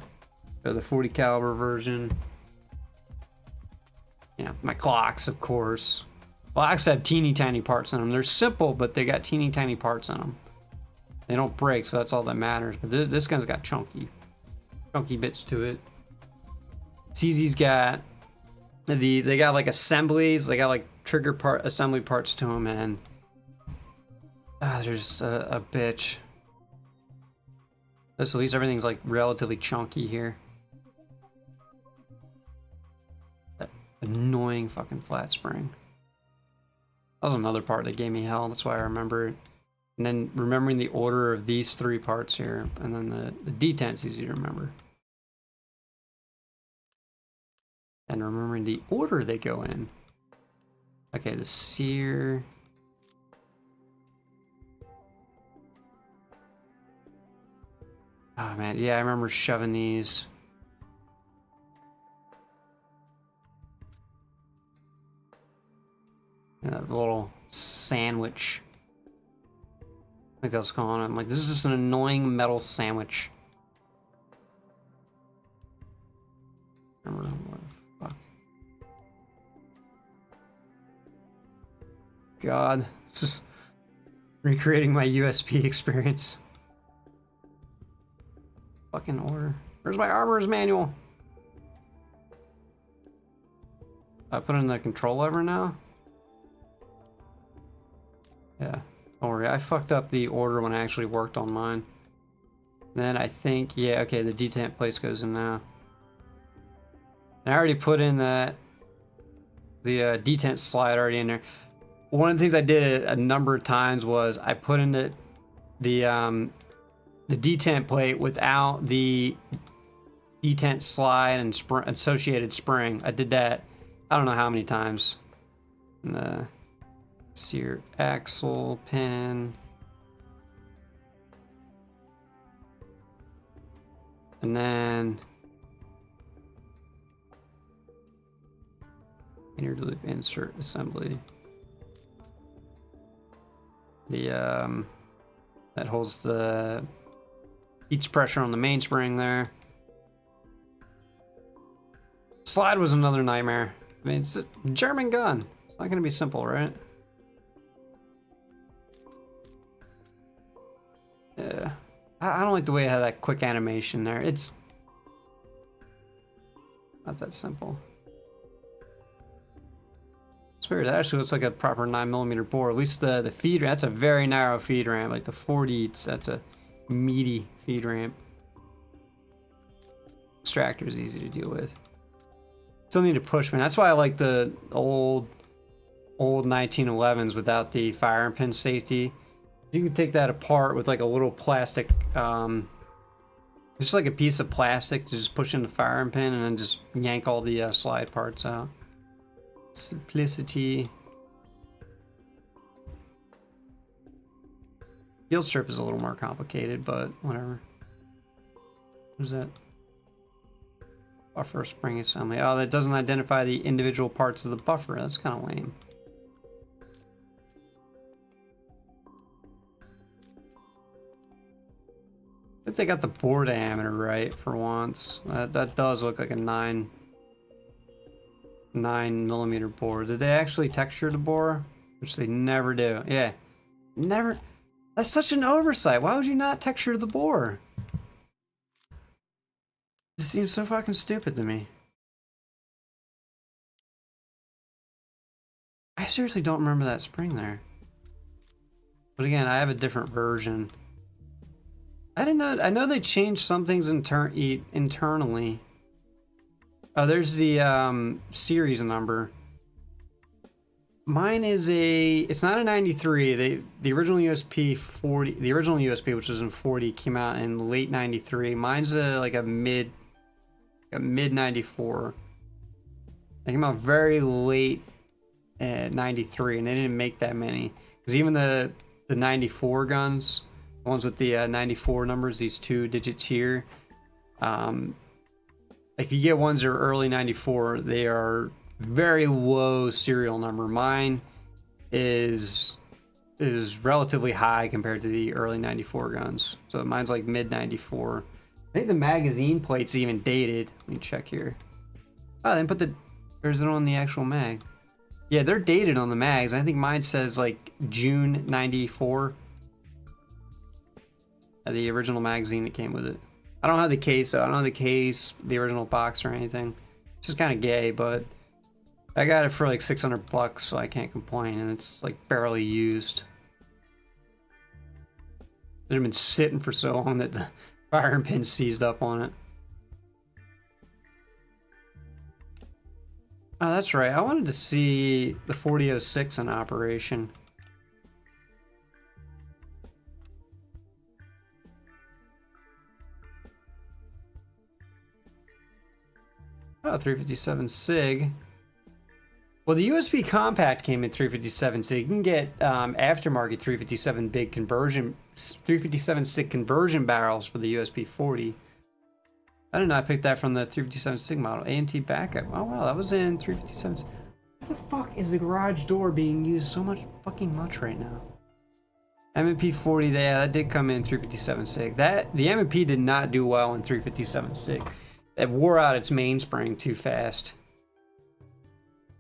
or the 40 caliber version. Yeah, my clocks, of course. Clocks have teeny tiny parts in them. They're simple, but they got teeny tiny parts in them. They don't break, so that's all that matters. But this gun's got chunky bits to it. CZ's got they got like assemblies. They got like trigger part assembly parts to them, and there's a bitch. At least everything's like relatively chunky here. Annoying fucking flat spring. That was another part that gave me hell. That's why I remember it. And then remembering the order of these three parts here, and then the detent's easy to remember. And remembering the order they go in. Okay, the sear. Oh man, yeah, I remember shoving these. That little sandwich. I think that's calling it. I'm like, this is just an annoying metal sandwich. Remember what the fuck? God, it's just recreating my USP experience. Fucking order. Where's my armor's manual? I put in the control lever now. Yeah, don't worry. I fucked up the order when I actually worked on mine. Then I think, yeah, okay, the detent place goes in now. And I already put in the detent slide already in there. one of the things I did a number of times was I put in the detent plate without the detent slide and associated spring. I did that I don't know how many times. And it's your axle pin. And then inner loop insert assembly. The that holds the each pressure on the mainspring there. Slide was another nightmare. I mean, it's a German gun. It's not gonna be simple, right? Yeah. I don't like the way it had that quick animation there. It's not that simple. It's weird. It actually looks like a proper 9mm bore. At least the feed ramp. That's a very narrow feed ramp. Like the 40, that's a meaty feed ramp. Extractor is easy to deal with. Still need to push, man. That's why I like the old 1911s without the firing pin safety. You can take that apart with like a little plastic, just like a piece of plastic to just push in the firing pin and then just yank all the slide parts out. Simplicity. Field strip is a little more complicated, but whatever. What's that? Buffer spring assembly. Oh, that doesn't identify the individual parts of the buffer. That's kind of lame. But they got the bore diameter right for once. That does look like a 9mm bore. Did they actually texture the bore? Which they never do. Yeah, never. That's such an oversight. Why would you not texture the bore? This seems so fucking stupid to me. I seriously don't remember that spring there. But again, I have a different version. I didn't know. I know they changed some things internally. Oh, there's the series number. Mine is it's not a 93. The original USP 40, the original USP, which was in 40, came out in late 93. Mine's like a mid 94. They came out very late at 93, and they didn't make that many. Because even the 94 guns, the ones with the 94 numbers, these 2 digits here, like you get ones that are early 94, they are very low serial number. Mine is relatively high compared to the early 94 guns. So mine's like mid 94. I think the magazine plate's even dated. Let me check here. Oh, they didn't put or is it on the actual mag? Yeah, they're dated on the mags. I think mine says like June 94. The original magazine that came with it. I don't have the case though. I don't have the case, the original box or anything. It's just kind of gay, but I got it for like $600, so I can't complain, and it's like barely used. It had been sitting for so long that the firing pin seized up on it. Oh, that's right. I wanted to see the 4006 in operation. Oh, 357 SIG. Well, the USB compact came in 357 SIG. You can get aftermarket 357 big conversion, 357 SIG conversion barrels for the USB 40. I did not pick that from the 357 SIG model. AMT backup. Oh wow, that was in 357. Why the fuck is the garage door being used so much right now? M&P 40, yeah, that did come in 357 SIG. The M&P did not do well in 357 SIG. It wore out its mainspring too fast.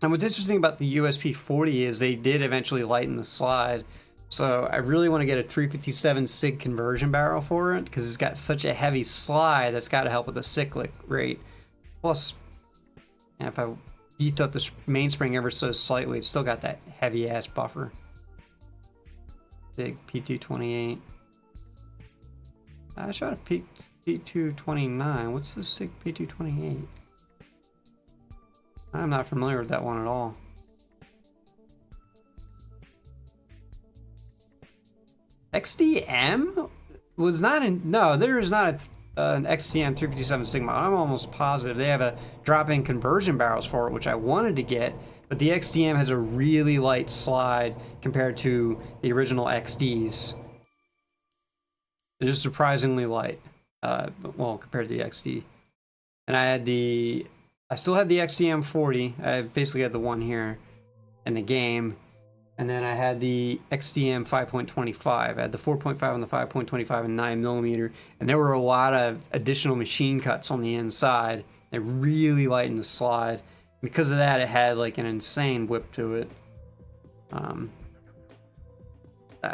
And what's interesting about the USP 40 is they did eventually lighten the slide. So I really want to get a 357 SIG conversion barrel for it because it's got such a heavy slide that's got to help with the cyclic rate. Plus, if I beat up the mainspring ever so slightly, it's still got that heavy ass buffer. SIG P228. I shot a P229. What's the SIG P228? I'm not familiar with that one at all. XDM was not in. No, there is not an XDM 357 Sigma. I'm almost positive they have a drop-in conversion barrels for it, which I wanted to get. But the XDM has a really light slide compared to the original XDs. It is surprisingly light. Well, compared to the XD. And I still had the XDM 40. I basically had the one here in the game. And then I had the XDM 5.25. I had the 4.5 and the 5.25 and 9mm. And there were a lot of additional machine cuts on the inside. It really lightened the slide. Because of that, it had like an insane whip to it. I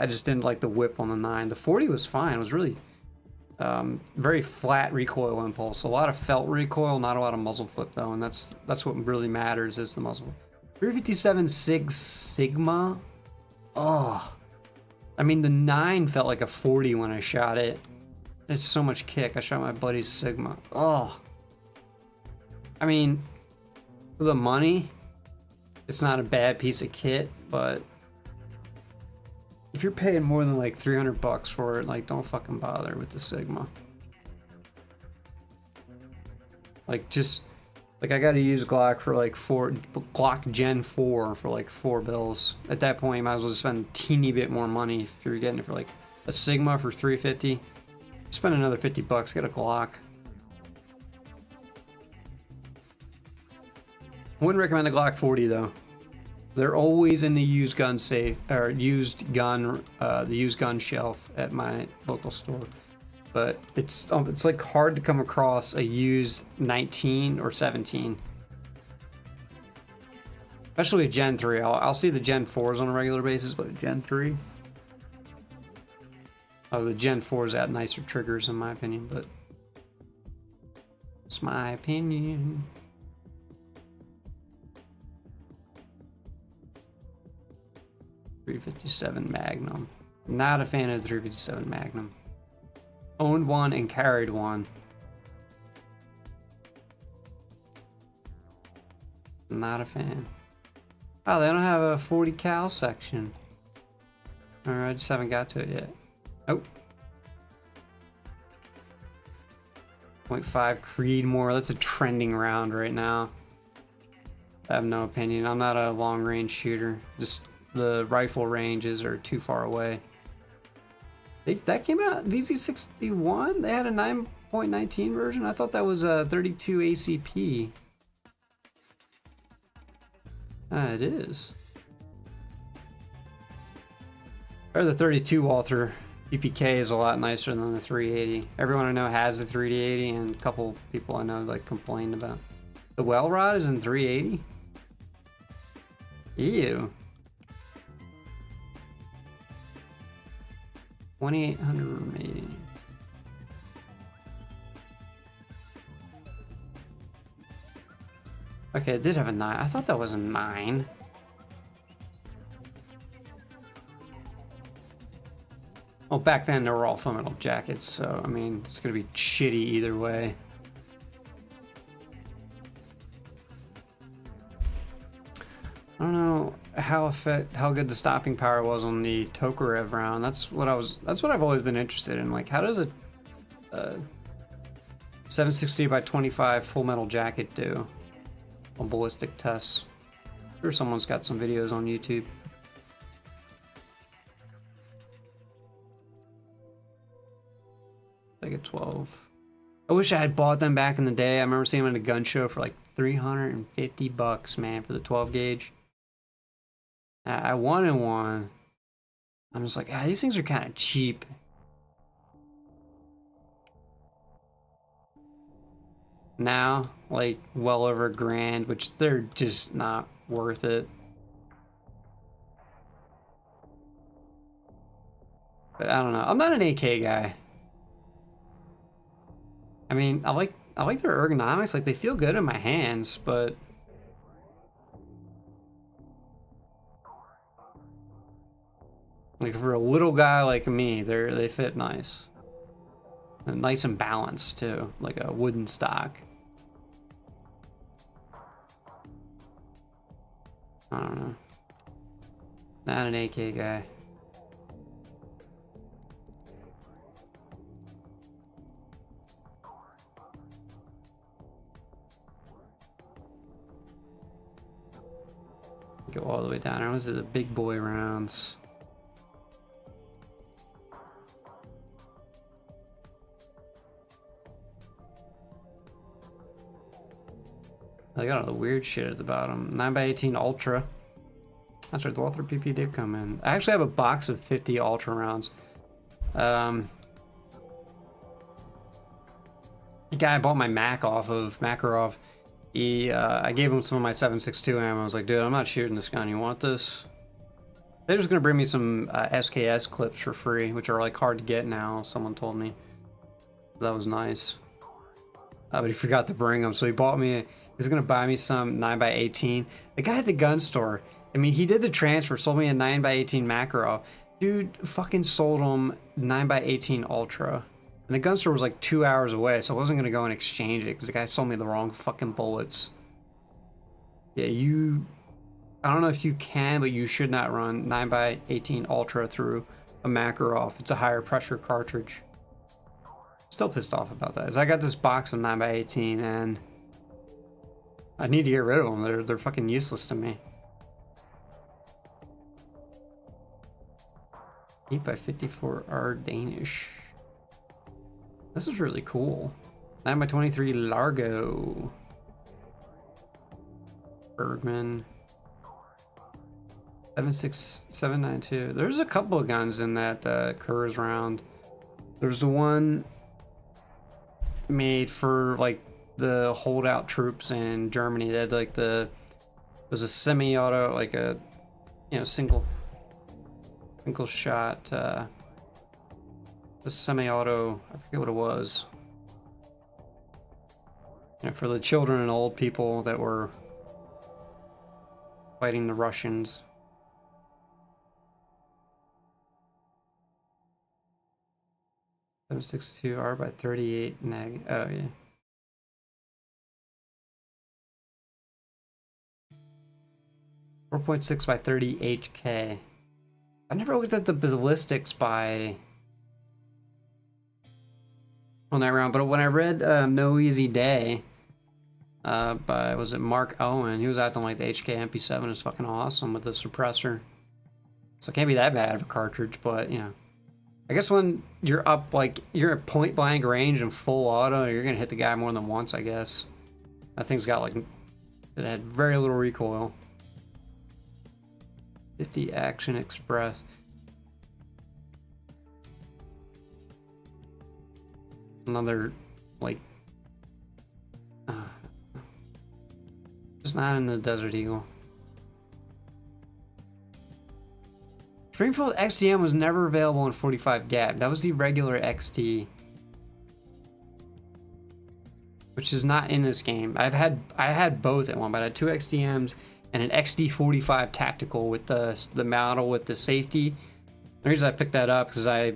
just didn't like the whip on the 9. The 40 was fine. It was really very flat recoil impulse. A lot of felt recoil, not a lot of muzzle flip though. And that's what really matters is the muzzle. 357 Sigma. Oh, I mean the 9 felt like a 40 when I shot it. It's so much kick. I shot my buddy's Sigma. Oh, I mean, for the money, it's not a bad piece of kit, but if you're paying more than like 300 bucks for it, like don't fucking bother with the Sigma. Like just. Like I gotta use Glock for like Glock Gen 4 for like $4. At that point, you might as well just spend a teeny bit more money if you're getting it for like a Sigma for $350. Spend another 50 bucks, get a Glock. Wouldn't recommend a Glock 40 though. They're always in the used gun safe or the used gun shelf at my local store. But it's like hard to come across a used 19 or 17. Especially a Gen 3. I'll see the Gen 4s on a regular basis, but a Gen 3? Oh, the Gen 4s had nicer triggers in my opinion, but it's my opinion. .357 Magnum. Not a fan of the .357 Magnum. Owned one and carried one. Not a fan. Oh, they don't have a 40 cal section. Alright, I just haven't got to it yet. Oh. .5 Creedmoor. That's a trending round right now. I have no opinion. I'm not a long range shooter. Just the rifle ranges are too far away. That came out VZ61. They had a 9.19 version. I thought that was a 32 ACP. It is. Or the 32 Walther PPK is a lot nicer than the 380. Everyone I know has the 380, and a couple people I know like complained about. The well rod is in 380. Ew. 2800 remaining. Okay, it did have a 9. I thought that was a 9. Well, back then they were all full metal jackets, so I mean it's gonna be shitty either way. I don't know how good the stopping power was on the Tokarev round. That's what I've always been interested in. Like, how does a 760 by 25 full metal jacket do on ballistic tests? I'm sure someone's got some videos on YouTube. Like a 12. I wish I had bought them back in the day. I remember seeing them at a gun show for like 350 bucks, man, for the 12 gauge. I wanted one. I'm just like, these things are kind of cheap. Now, like, well over $1,000, which they're just not worth it. But I don't know. I'm not an AK guy. I mean, I like their ergonomics. Like, they feel good in my hands, but like for a little guy like me, they fit nice. And nice and balanced too, like a wooden stock. I don't know. Not an AK guy. go all the way down. Those are the big boy rounds. I got all the weird shit at the bottom. 9x18 Ultra. That's right, the Walther PP did come in. I actually have a box of 50 Ultra rounds. The guy I bought my Makarov. I gave him some of my 7.62 ammo. I was like, dude, I'm not shooting this gun. You want this? They're just gonna bring me some SKS clips for free, which are like hard to get now. Someone told me. That was nice. But he forgot to bring them, so he bought me. He was gonna buy me some 9x18. The guy at the gun store. I mean, he did the transfer, sold me a 9x18 Makarov. Dude fucking sold him 9x18 Ultra. And the gun store was like 2 hours away, so I wasn't gonna go and exchange it because the guy sold me the wrong fucking bullets. Yeah, I don't know if you can, but you should not run 9x18 Ultra through a Makarov. It's a higher pressure cartridge. Still pissed off about that. As I got this box of 9x18 and I need to get rid of them. They're fucking useless to me. 8x54 Danish. This is really cool. 9x23 Largo. Bergman. 76792. There's a couple of guns in that Kurz round. There's the one made for like the holdout troops in Germany. They had like it was a semi-auto, like a single shot a semi-auto, I forget what it was. For the children and old people that were fighting the Russians. .762 by 38 neg. Oh yeah. .6 by 30 HK. I never looked at the ballistics on that round, but when I read No Easy Day was it Mark Owen, he was acting like the HK MP7 is fucking awesome with the suppressor. So it can't be that bad of a cartridge, but I guess when you're up, like you're at point blank range and full auto, you're gonna hit the guy more than once, I guess. That thing's got it had very little recoil. 50 Action Express. Another, just not in the Desert Eagle. Springfield XDM was never available in 45 gap. That was the regular XD, which is not in this game. I had both at one, but I had two XDMs and an XD45 tactical with the model with the safety. The reason I picked that up because I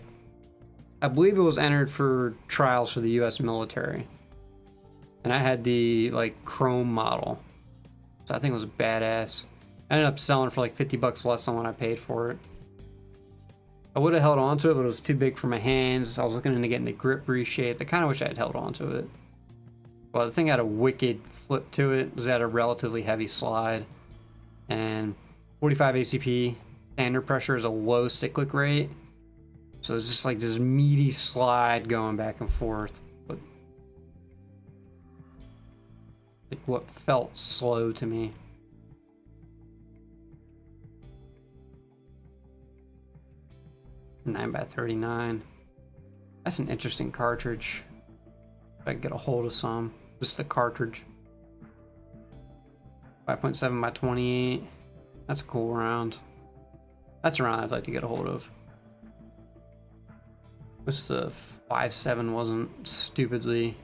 believe it was entered for trials for the U.S. military, and I had the chrome model, so I think it was badass. I ended up selling for like $50 less than what I paid for it. I would have held on to it, but it was too big for my hands. I was looking into getting the grip reshaped. I kind of wish I had held on to it. Well, the thing had a wicked flip to it. It had a relatively heavy slide. And 45 ACP, standard pressure is a low cyclic rate. So it's just like this meaty slide going back and forth. But like what felt slow to me. Nine by 39. That's an interesting cartridge. If I can get a hold of some. Just the cartridge. 5.7 by 28. That's a cool round. That's a round I'd like to get a hold of. Wish the 5.7 wasn't stupidly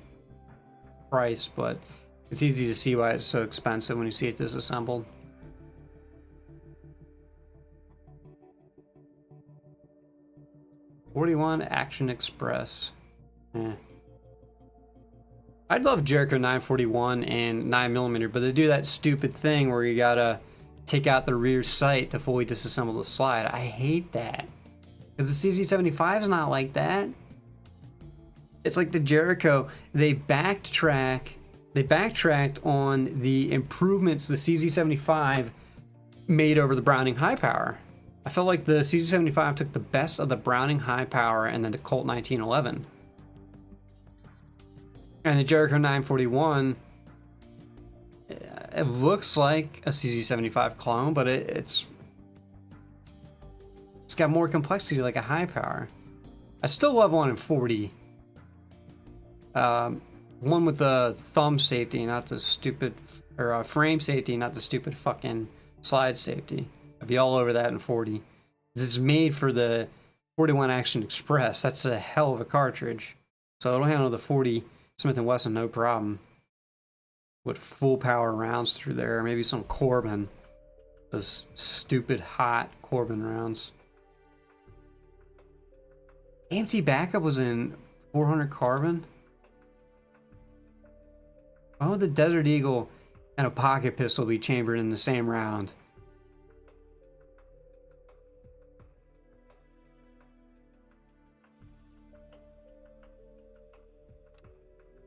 priced, but it's easy to see why it's so expensive when you see it disassembled. .41 Action Express. I'd love Jericho 941 and 9mm, but they do that stupid thing where you gotta take out the rear sight to fully disassemble the slide. I hate that. Because the CZ75 is not like that. It's like the Jericho, they backtracked on the improvements the CZ75 made over the Browning high power. I felt like the CZ75 took the best of the Browning high power and then the Colt 1911. And the Jericho 941, it looks like a CZ75 clone, but it's got more complexity, like a high power. I still love one in 40. One with the thumb safety, not the stupid, or frame safety, not the stupid fucking slide safety. I'd be all over that in 40. This is made for the 41 Action Express. That's a hell of a cartridge. So it'll handle the 40 Smith & Wesson no problem. With full power rounds through there. Maybe some Corbin. Those stupid hot Corbin rounds. AMT backup was in 400 carbon. Why would the Desert Eagle and a pocket pistol be chambered in the same round?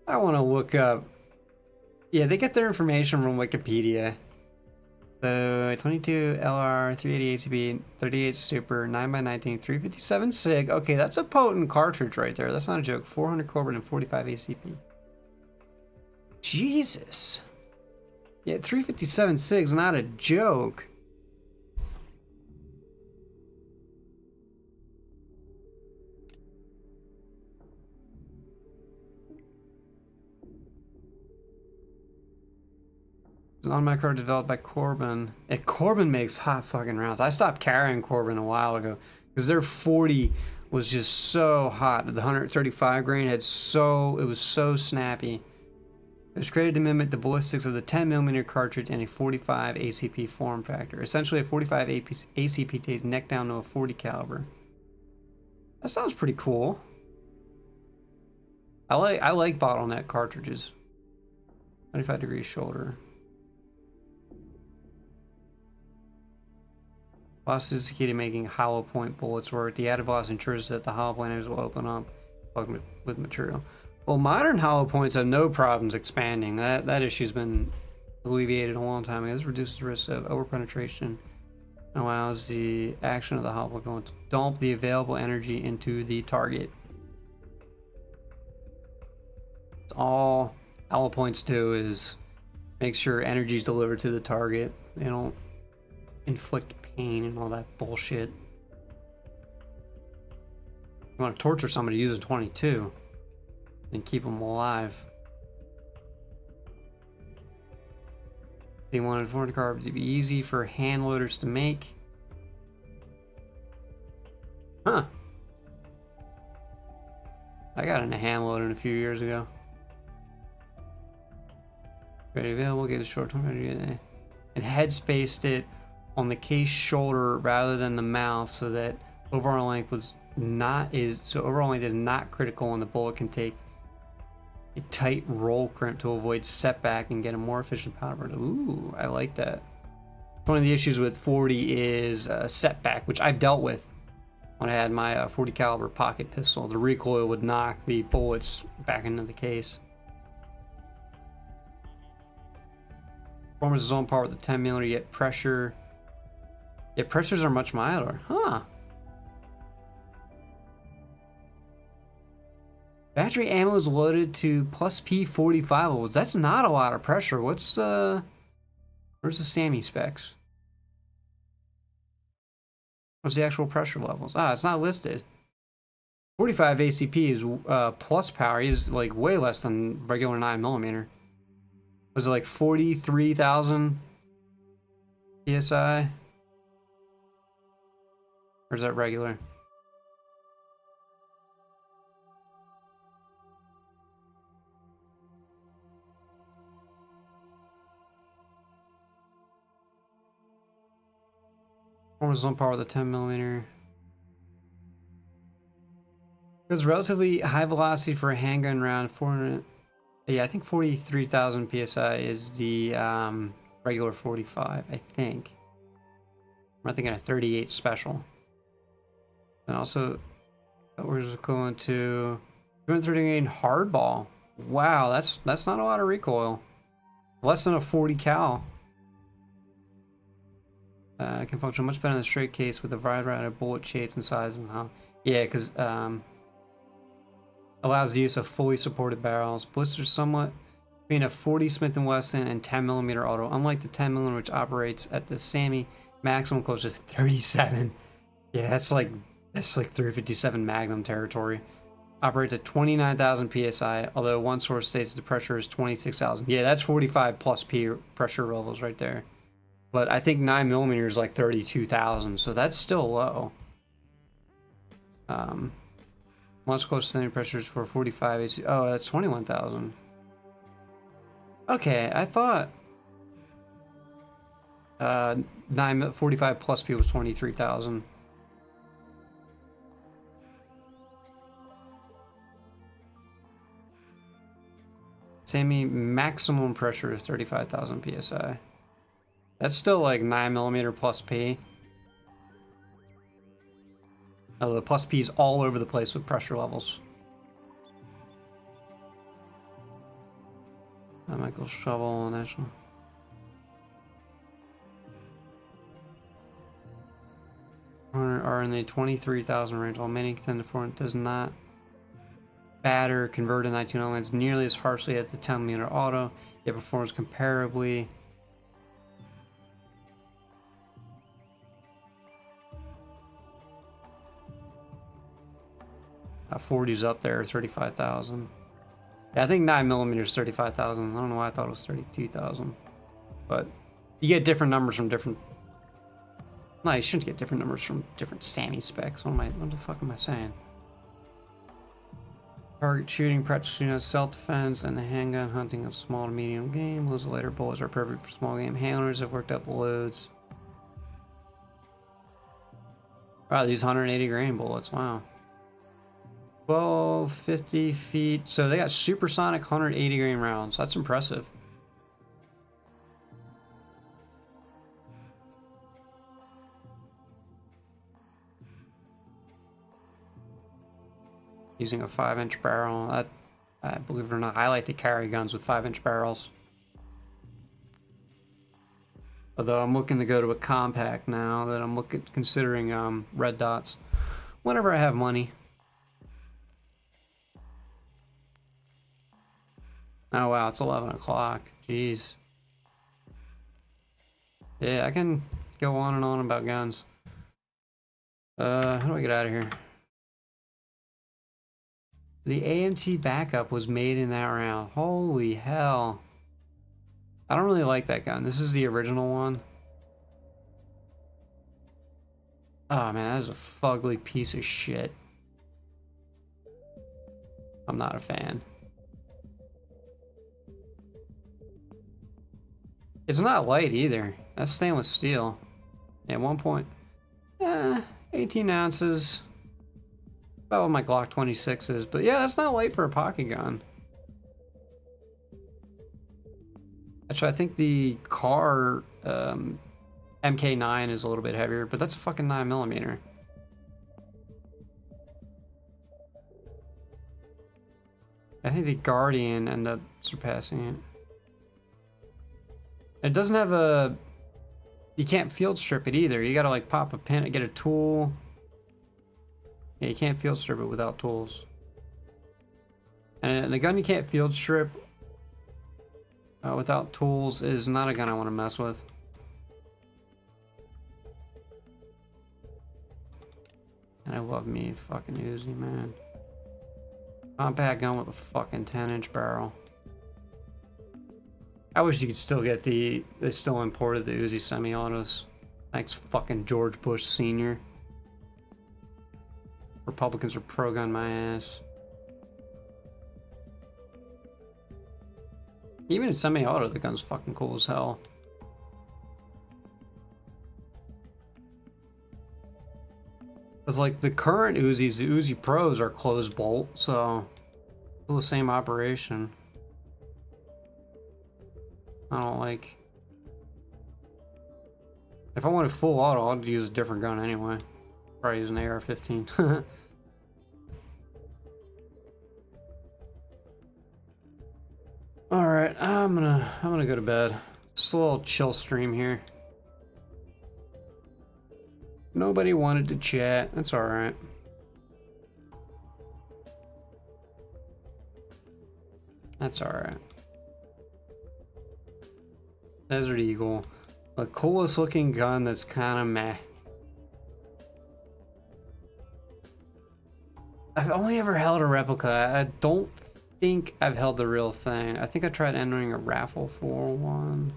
I want to look up. Yeah, they get their information from Wikipedia. So 22 LR, 380 ACB, 38 Super, 9x19, 357 SIG. Okay, that's a potent cartridge right there. That's not a joke. 400 Corbin and 45 ACP. Jesus. Yeah, 357 SIG's not a joke. It's an automatic card developed by Corbin. And Corbin makes hot fucking rounds. I stopped carrying Corbin a while ago because their 40 was just so hot. The 135 grain had it was so snappy. It was created to mimic the ballistics of the 10mm cartridge and a 45 ACP form factor. Essentially, a 45 ACP takes neck down to a 40 caliber. That sounds pretty cool. I like bottleneck cartridges. 25 degrees shoulder. While sophisticated making hollow point bullets work, the added velocity ensures that the hollow point will open up with material. Well, modern hollow points have no problems expanding. That issue's been alleviated a long time ago. This reduces the risk of overpenetration and allows the action of the hollow point to dump the available energy into the target. It's all hollow points do is make sure energy is delivered to the target. They don't inflict pain and all that bullshit. You want to torture somebody, use a 22 and keep them alive. They wanted 400 carbs to be easy for hand loaders to make. Huh. I got in a hand loader a few years ago. Ready available, gave the short term and head spaced it on the case shoulder rather than the mouth so that overall length is not critical and the bullet can take a tight roll crimp to avoid setback and get a more efficient powder burn. Ooh, I like that. One of the issues with 40 is setback, which I've dealt with when I had my 40 caliber pocket pistol. The recoil would knock the bullets back into the case. Performance is on par with the 10mm, yet pressures are much milder. Huh. Battery ammo is loaded to plus P45 levels. That's not a lot of pressure. Where's the SAMI specs? What's the actual pressure levels? Ah, it's not listed. 45 ACP is plus power. He's like way less than regular 9mm. Was it like 43,000 PSI? Or is that regular? Performance is on par with the 10mm. It was relatively high velocity for a handgun round. 400. Yeah, I think 43,000 PSI is the regular 45. I think. I'm thinking a 38 special. And also, we're just going to 238 hardball. Wow, that's not a lot of recoil. Less than a 40 cal. Can function much better in the straight case with a variety of bullet shapes and sizes and how. Yeah, because allows the use of fully supported barrels. Blisters somewhat between a 40 Smith & Wesson and 10mm auto. Unlike the 10mm, which operates at the SAMI maximum close to 37. Yeah, that's like 357 Magnum territory. Operates at 29,000 psi, although one source states the pressure is 26,000. Yeah, that's 45 plus P pressure levels right there. But I think 9mm is like 32,000, so that's still low. Once close to standard pressures for 45 AC. Oh, that's 21,000. Okay, I thought 45 plus P was 23,000. SAMI maximum pressure is 35,000 psi. That's still like 9mm plus P. Oh, the plus P's all over the place with pressure levels. Michael Shovel National. Are in the 23,000 range, while many contend for it does not batter converted 19 lines nearly as harshly as the 10mm auto, yet performs comparably. 40's up there, 35,000. Yeah, I think 9mm is 35,000. I don't know why I thought it was 32,000. But you get different numbers from different. No, you shouldn't get different numbers from different SAMI specs. What the fuck am I saying? Target shooting, practice shooting, self-defense, and the handgun hunting of small to medium game. Those later bullets are perfect for small game handlers. Have worked up loads. Wow, these 180 grain bullets. Wow. 1250 feet. So they got supersonic 180 grain rounds. That's impressive. Using a 5-inch barrel. That, believe it or not, I like to carry guns with 5-inch barrels. Although I'm looking to go to a compact now that I'm considering red dots. Whenever I have money. Oh wow, it's 11 o'clock. Jeez. Yeah, I can go on and on about guns. How do I get out of here? The AMT backup was made in that round. Holy hell. I don't really like that gun. This is the original one. Oh man, that is a fugly piece of shit. I'm not a fan. It's not light either. That's stainless steel. At one point, 18 ounces. About what my Glock 26 is, but yeah, that's not light for a pocket gun. Actually, I think the car MK9 is a little bit heavier, but that's a fucking 9mm. I think the Guardian ended up surpassing it. It doesn't have a... You can't field strip it either. You gotta like pop a pin and get a tool. Yeah, you can't field strip it without tools. And the gun you can't field strip without tools is not a gun I want to mess with. And I love me fucking Uzi, man. Compact gun with a fucking 10-inch barrel. I wish you could still get they still imported the Uzi semi-autos. Thanks fucking George Bush Sr. Republicans are pro-gun my ass. Even in semi-auto, the gun's fucking cool as hell. Cause like the current Uzis, the Uzi Pros are closed bolt, so still the same operation. I don't like. If I wanted full auto, I'd use a different gun anyway. Probably use an AR-15. All right, I'm gonna go to bed. Just a little chill stream here. Nobody wanted to chat. That's alright. That's alright. Desert Eagle. The coolest looking gun that's kind of meh. I've only ever held a replica. I don't think I've held the real thing. I think I tried entering a raffle for one.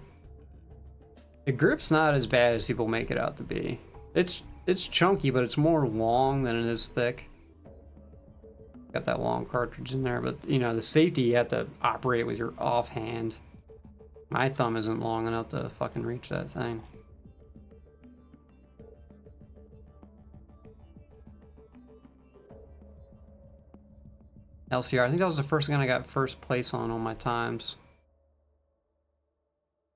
The grip's not as bad as people make it out to be. It's chunky, but it's more long than it is thick. Got that long cartridge in there, but you know, the safety, you have to operate with your offhand. My thumb isn't long enough to fucking reach that thing. LCR, I think that was the first gun I got first place on my times.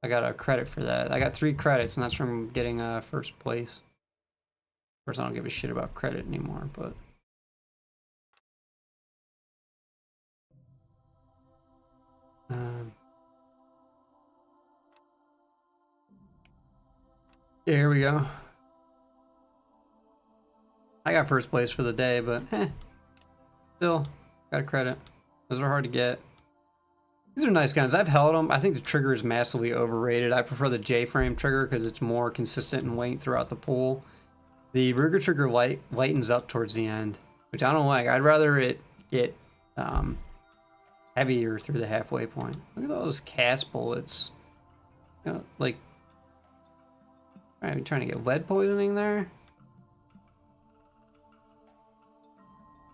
I got a credit for that. I got 3 credits, and that's from getting first place. Of course, I don't give a shit about credit anymore, but... here we go. I got first place for the day, but still got a credit. Those are hard to get. These are nice guns. I've held them. I think the trigger is massively overrated. I prefer the J-frame trigger because it's more consistent in weight throughout the pool. The Ruger trigger lightens up towards the end, which I don't like. I'd rather it get heavier through the halfway point. Look at those cast bullets. You know, like, are you trying to get lead poisoning there?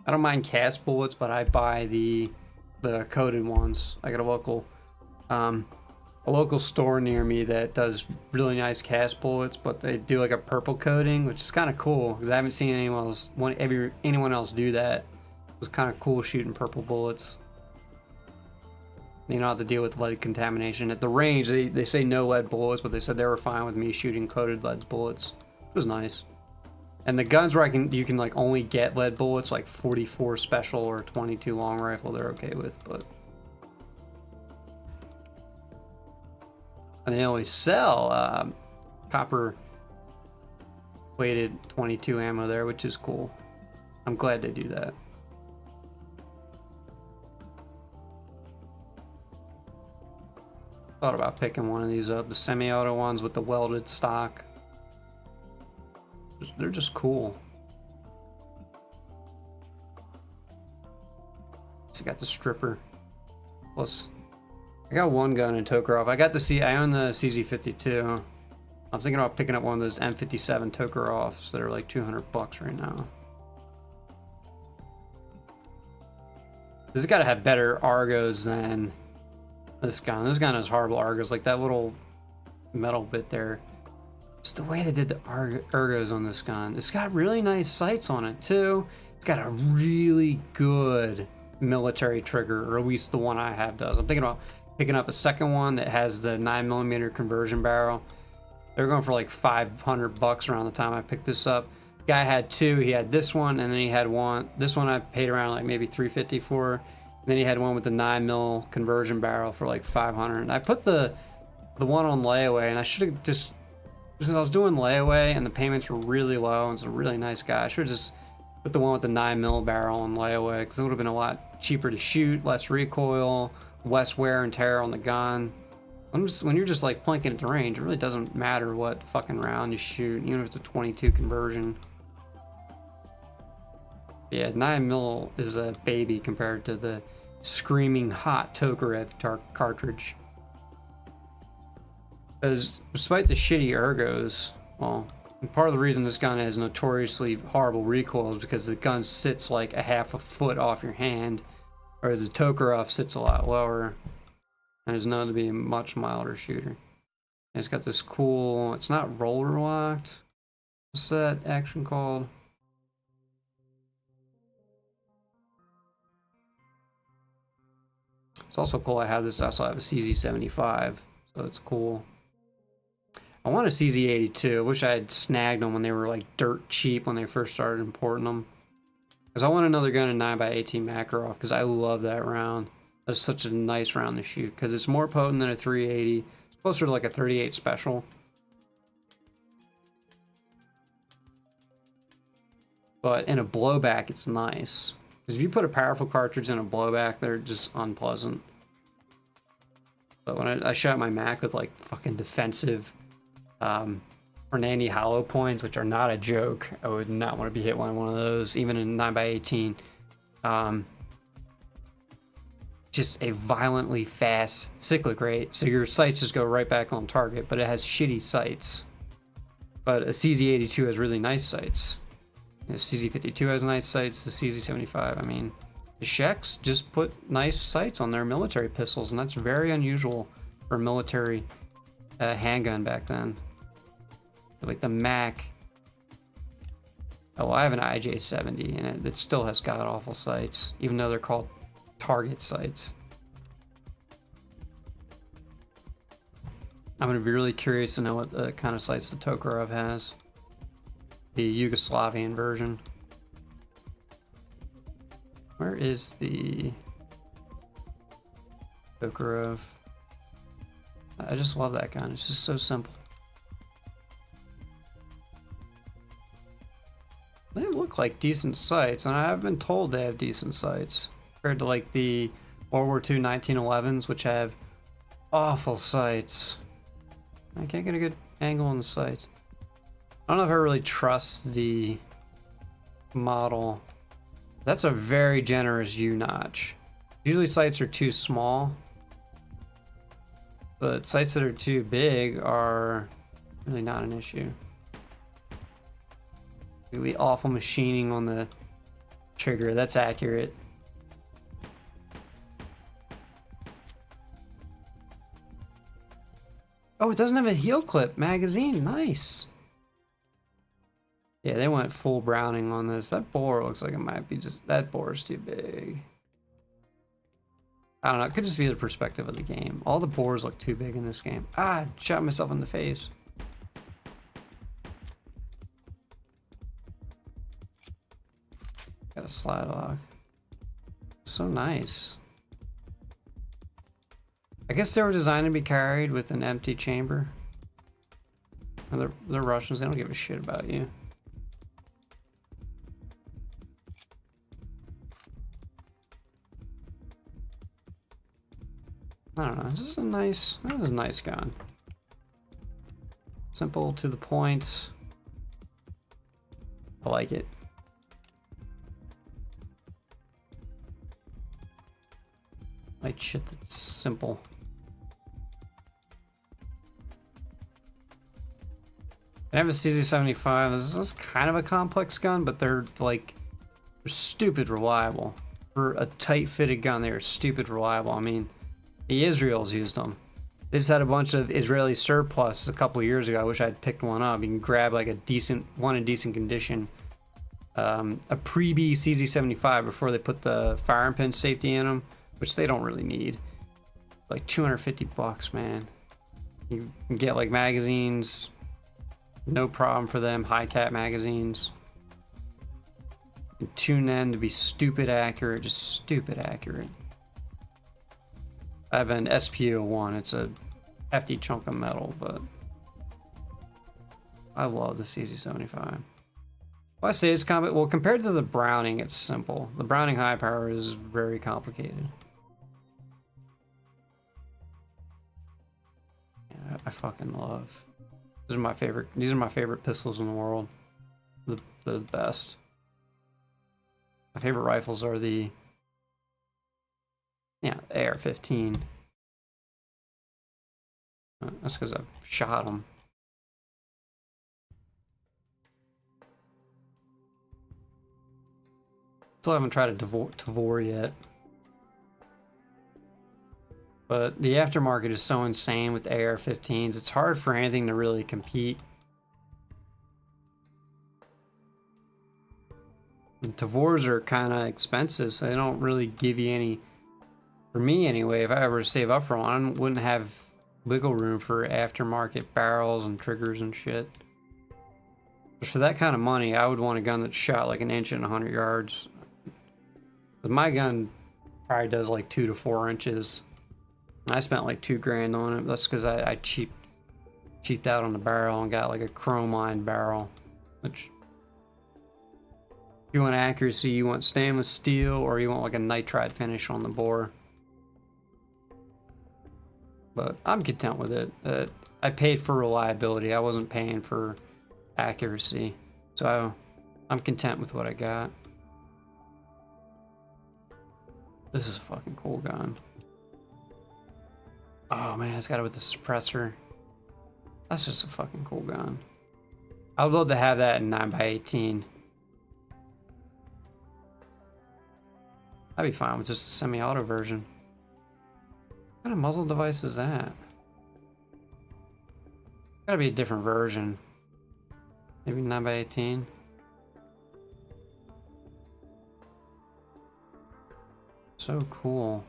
I don't mind cast bullets, but I buy the coated ones. I got a local store near me that does really nice cast bullets, but they do like a purple coating, which is kind of cool because I haven't seen anyone else do that. It was kind of cool shooting purple bullets. You don't have to deal with lead contamination. At the range, they say no lead bullets, but they said they were fine with me shooting coated lead bullets. It was nice. And the guns where you can like only get lead bullets, like 44 special or 22 long rifle, they're okay with, but... And they only sell copper weighted 22 ammo there, which is cool. I'm glad they do that. Thought about picking one of these up, the semi-auto ones with the welded stock. They're just cool. So I got the stripper. Plus, I got one gun in Tokarev. I own the CZ52. I'm thinking about picking up one of those M57 Tokarevs that are like $200 right now. This has got to have better Argos than this gun. This gun has horrible Argos, like that little metal bit there. Just the way they did the ergos on this gun. It's got really nice sights on it too. It's got a really good military trigger, or at least the one I have does. I'm thinking about picking up a second one that has the 9mm conversion barrel. They're going for like $500 around the time I picked this up. The guy had 2. He had this one, and then he had one. This one I paid around like maybe $350 for. And then he had one with the 9mm conversion barrel for like $500. And I put the one on layaway, and I should have just... Since I was doing layaway and the payments were really low and it's a really nice guy, I should have just put the one with the 9mm barrel on layaway because it would have been a lot cheaper to shoot, less recoil, less wear and tear on the gun. When you're just like plinking at the range, it really doesn't matter what fucking round you shoot, even if it's a 22 conversion. Yeah, 9mm is a baby compared to the screaming hot Tokarev cartridge. Because despite the shitty ergos, well, part of the reason this gun has notoriously horrible recoil is because the gun sits like a half a foot off your hand, whereas the Tokarev sits a lot lower and is known to be a much milder shooter. And it's got this cool, it's not roller locked. What's that action called? It's also cool I have this, I also have a CZ75, so it's cool. I want a CZ82. I wish I had snagged them when they were like dirt cheap when they first started importing them. Because I want another gun in 9x18 Makarov because I love that round. That's such a nice round to shoot because it's more potent than a 380. It's closer to like a 38 special. But in a blowback, it's nice. Because if you put a powerful cartridge in a blowback, they're just unpleasant. But when I shot my Mac with like fucking defensive Hernani hollow points, which are not a joke, I would not want to be hit by one of those, even in 9x18. Just a violently fast cyclic rate, so your sights just go right back on target, but it has shitty sights. But a CZ82 has really nice sights. The CZ52 has nice sights, the CZ75, I mean, the Czechs just put nice sights on their military pistols, and that's very unusual for a military handgun back then. Like the Mac. Oh, well, I have an IJ70, and it still has god-awful sights, even though they're called target sights. I'm going to be really curious to know what the kind of sights the Tokarev has. The Yugoslavian version. Where is the Tokarev? I just love that gun. It's just so simple. They look like decent sights, and I've been told they have decent sights compared to like the World War II 1911s, which have awful sights. I can't get a good angle on the sights. I don't know if I really trust the model. That's a very generous U-notch. Usually sights are too small, but sights that are too big are really not an issue. Really awful machining on the trigger. That's accurate. Oh, it doesn't have a heel clip magazine. Nice. Yeah, they went full Browning on this. That bore looks like it might be just... That bore is too big. I don't know. It could just be the perspective of the game. All the bores look too big in this game. Ah, shot myself in the face. Got a slide lock. So nice. I guess they were designed to be carried with an empty chamber. And they're Russians. They don't give a shit about you. I don't know. This is a nice gun. Simple, to the point. I like it. Like shit that's simple. I have a CZ75. This is kind of a complex gun, but they're stupid reliable. For a tight-fitted gun, they're stupid reliable. I mean, the Israels used them. They just had a bunch of Israeli surplus a couple years ago. I wish I'd picked one up. You can grab like a decent one in decent condition. A pre-B CZ75 before they put the firing pin safety in them, which they don't really need. Like 250 bucks, man. You can get like magazines, no problem for them. High cap magazines. You can tune them to be stupid accurate, just stupid accurate. I have an SP01. It's a hefty chunk of metal, but I love the CZ75. Well, I say it's well, compared to the Browning, it's simple. The Browning high power is very complicated. Yeah, I fucking love. These are my favorite. These are my favorite pistols in the world. They're the best. My favorite rifles are the AR-15. That's because I've shot them. Still haven't tried a Tavor yet. But the aftermarket is so insane with AR-15s. It's hard for anything to really compete. And Tavors are kind of expensive, so they don't really give you any... For me, anyway, if I ever save up for one, I wouldn't have wiggle room for aftermarket barrels and triggers and shit. But for that kind of money, I would want a gun that shot like an inch and 100 yards. But my gun probably does like 2 to 4 inches. I spent like $2 grand on it. That's because I cheaped out on the barrel and got like a chrome lined barrel, which If you want accuracy, you want stainless steel, or you want like a nitride finish on the bore. But I'm content with it. I paid for reliability. I wasn't paying for accuracy. So I'm content with what I got. This is a fucking cool gun. Oh man, it's got it with the suppressor. That's just a fucking cool gun. I would love to have that in 9x18. I'd be fine with just a semi-auto version. What kind of muzzle device is that? Gotta be a different version. Maybe 9x18. So cool.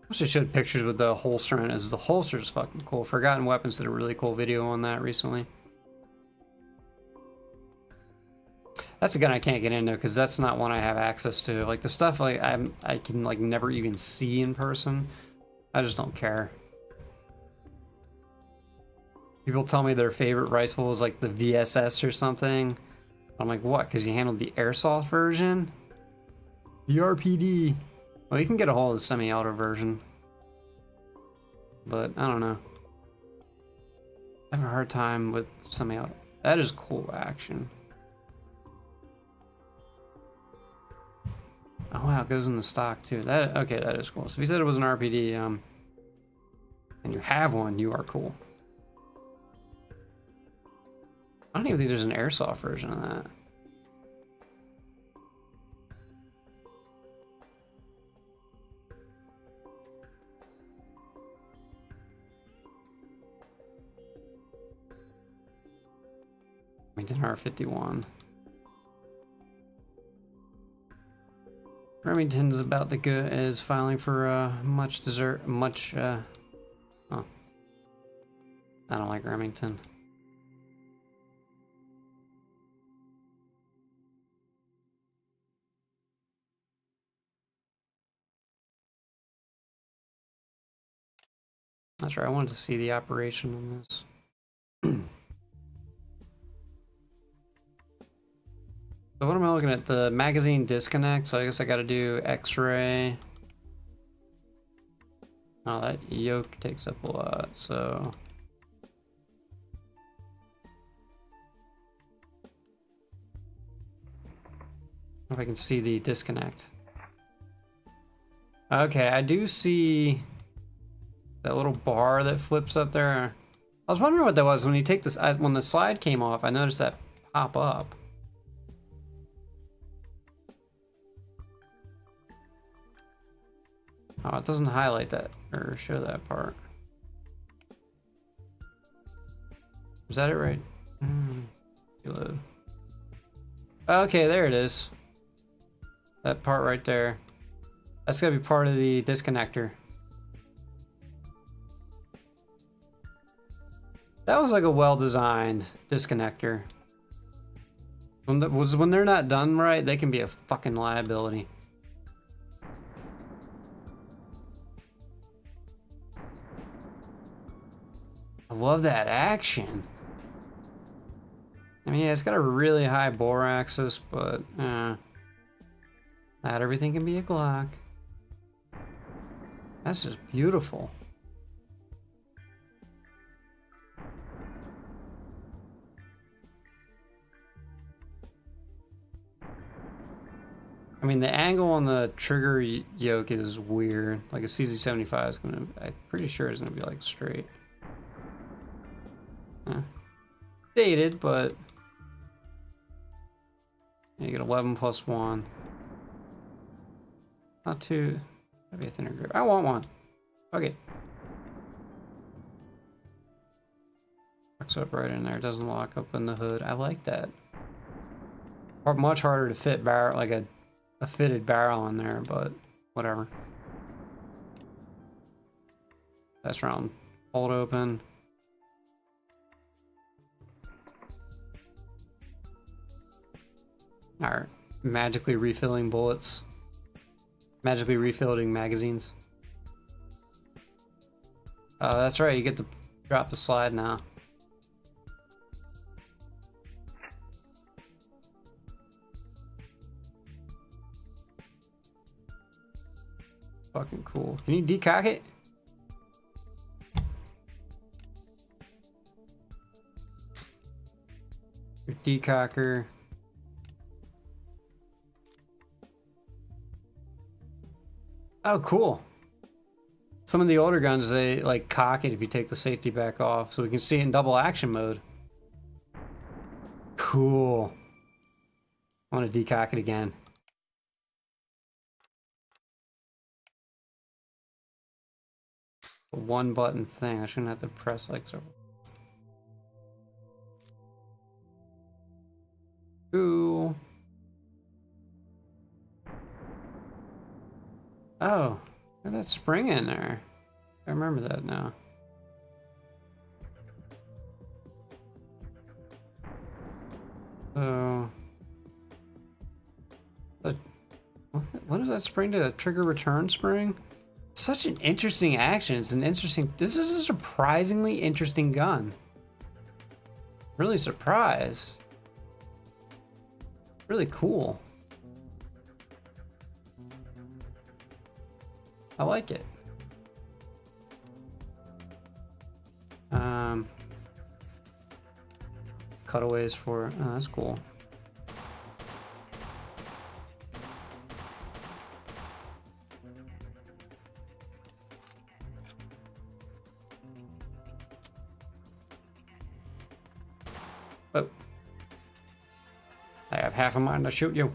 I wish I showed pictures with the holster in it, as the holster is fucking cool. Forgotten Weapons did a really cool video on that recently. That's a gun I can't get into because that's not one I have access to. Like the stuff like I can like never even see in person. I just don't care. People tell me their favorite rifle is like the VSS or something. I'm like, what? Because you handled the airsoft version? The RPD. Well, you can get a hold of the semi-auto version. But I don't know. I have a hard time with semi-auto. That is cool action. Oh wow, it goes in the stock too. That okay, that is cool. So if you said it was an RPD, and you have one, you are cool. I don't even think there's an airsoft version of that. Remington R51. Remington's about the good is filing for much oh. I don't like Remington. That's right, I wanted to see the operation on this. So what am I looking at? The magazine disconnect, so I guess I gotta do X-ray. Oh, that yoke takes up a lot, so... If I can see the disconnect. Okay, I do see that little bar that flips up there. I was wondering what that was when you take this. When the slide came off, I noticed that pop up. Oh, it doesn't highlight that or show that part. Is that it right? Reload. Okay, there it is. That part right there. That's gotta be part of the disconnector. That was like a well-designed disconnector. When they're not done right, they can be a fucking liability. I love that action. I mean, yeah, it's got a really high bore axis, but not everything can be a Glock. That's just beautiful. I mean, the angle on the trigger yoke is weird. Like a CZ75 is gonna, I'm pretty sure it's gonna be like straight. Dated, but you get 11 plus 1. Not too, maybe a thinner grip. I want one. Okay. Locks up right in there. It doesn't lock up in the hood. I like that. Much harder to fit barrel, like a fitted barrel in there, but whatever. That's round. Hold open. Alright. Magically refilling bullets. Magically refilling magazines. Oh, that's right. You get to drop the slide now. Fucking cool. Can you decock it? Your decocker. Oh, cool. Some of the older guns, they like cock it if you take the safety back off, so we can see it in double action mode. Cool. I want to decock it again. A one button thing. I shouldn't have to press like so. Cool. Oh, look at that spring in there. I remember that now. So, what does that spring do? A trigger return spring? Such an interesting action. It's an interesting. This is a surprisingly interesting gun. Really surprised. Really cool. I like it. Cutaways for, oh, that's cool. Oh. I have half a mind to shoot you.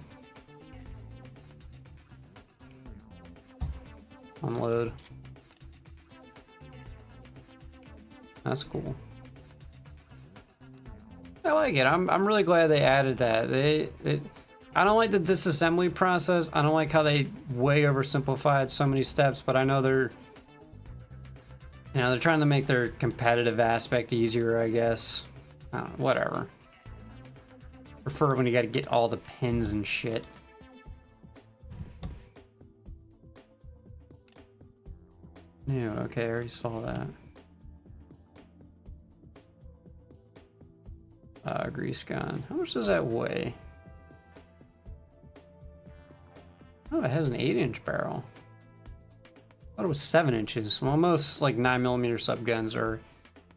Unload. That's cool. I like it. I'm really glad they added that. I don't like the disassembly process. I don't like how they way oversimplified so many steps, but I know they're trying to make their competitive aspect easier, I guess. I don't know, whatever. Prefer when you got to get all the pins and shit. New, okay, I already saw that. Grease gun. How much does that weigh? Oh, it has an 8-inch barrel. I thought it was 7 inches. Well, most like 9mm subguns are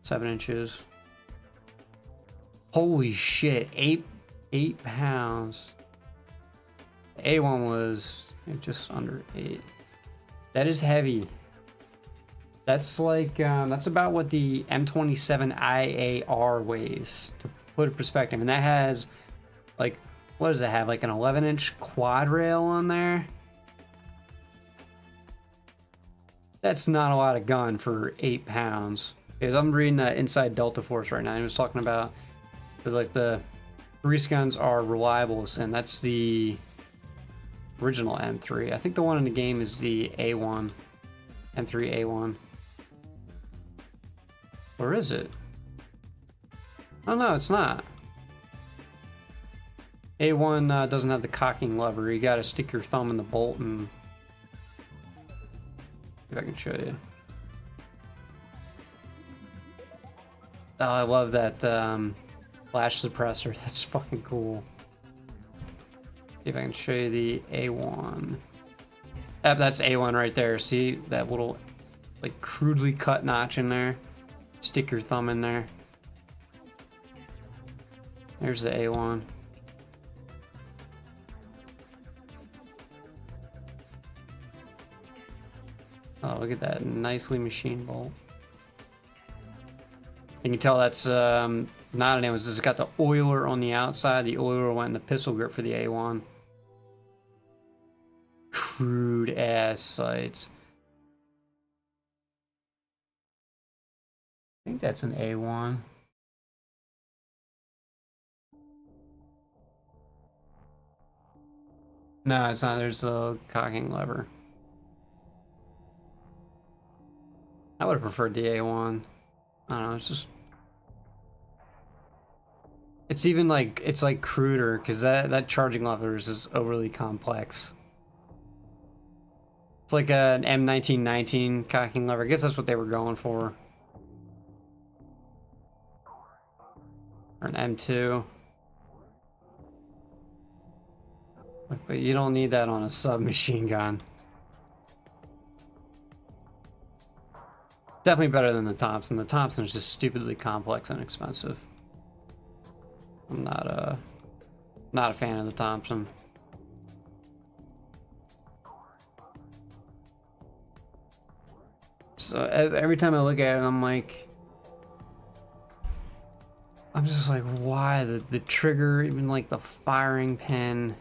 7 inches. Holy shit, 8 pounds. The A1 was just under 8. That is heavy. That's like, that's about what the M27 IAR weighs, to put it in perspective. And that has, like, what does it have? Like an 11-inch quad rail on there? That's not a lot of gun for 8 pounds. Because I'm reading Inside Delta Force right now. He was talking about, because like the grease guns are reliable, and that's the original M3. I think the one in the game is the A1. M3A1. Or is it? Oh no, it's not. A1 doesn't have the cocking lever. You gotta stick your thumb in the bolt and... if I can show you. Oh, I love that flash suppressor. That's fucking cool. See if I can show you the A1. That's A1 right there. See that little, like, crudely cut notch in there? Stick your thumb in there. There's the A1. Oh, look at that nicely machined bolt. You can tell that's not an A1. It's got the oiler on the outside. The oiler went in the pistol grip for the A1. Crude ass sights. I think that's an A1. No, it's not. There's the cocking lever. I would have preferred the A1. I don't know, it's just... it's even like, it's like cruder, because that charging lever is just overly complex. It's like an M1919 cocking lever. I guess that's what they were going for. Or an M2. But you don't need that on a submachine gun. Definitely better than the Thompson. The Thompson is just stupidly complex and expensive. I'm not a fan of the Thompson. So every time I look at it, I'm just like, why the trigger, even like the firing pin.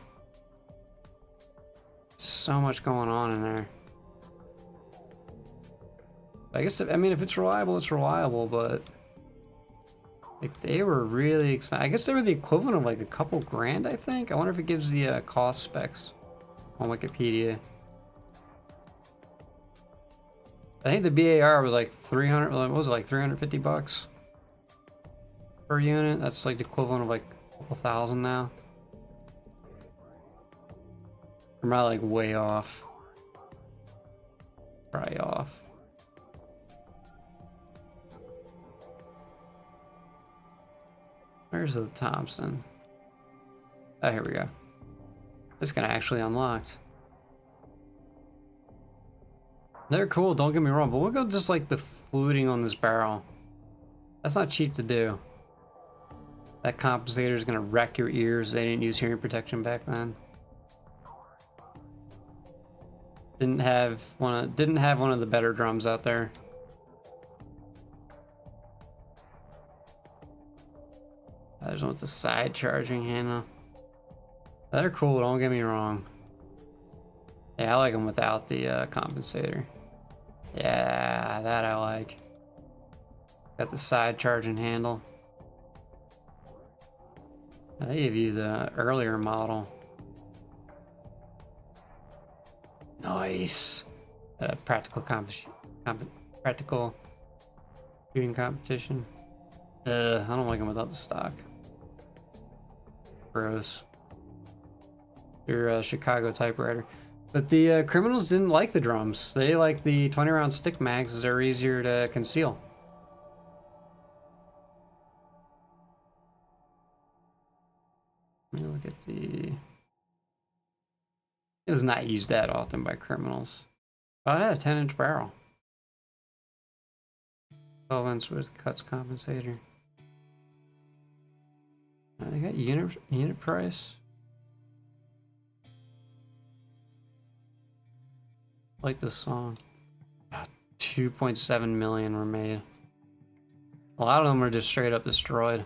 So much going on in there. I guess, I mean, if it's reliable, it's reliable, but like they were really expensive. I guess they were the equivalent of like a couple grand, I think. I wonder if it gives the cost specs on Wikipedia. I think the BAR was like 300, what was it, like 350 bucks per unit? That's like the equivalent of like a couple thousand now. I'm probably like way off. Probably off. Where's the Thompson? Oh, here we go. This gun actually unlocked. They're cool, don't get me wrong, but look at just like the fluting on this barrel. That's not cheap to do. That compensator is gonna wreck your ears. They didn't use hearing protection back then. Didn't have one of the better drums out there. There's one with the side charging handle. They're cool, don't get me wrong. Yeah, I like them without the compensator. Yeah, that I like. Got the side charging handle. They give you the earlier model. Nice. Practical practical shooting competition. I don't like them without the stock. Gross. Your Chicago typewriter. But the criminals didn't like the drums. They like the 20-round stick mags as they're easier to conceal. Let me look at the... It was not used that often by criminals. Oh, it had a 10-inch barrel. 12-inch with cuts compensator. They got unit price. Like this song. 2.7 million were made. A lot of them are just straight up destroyed.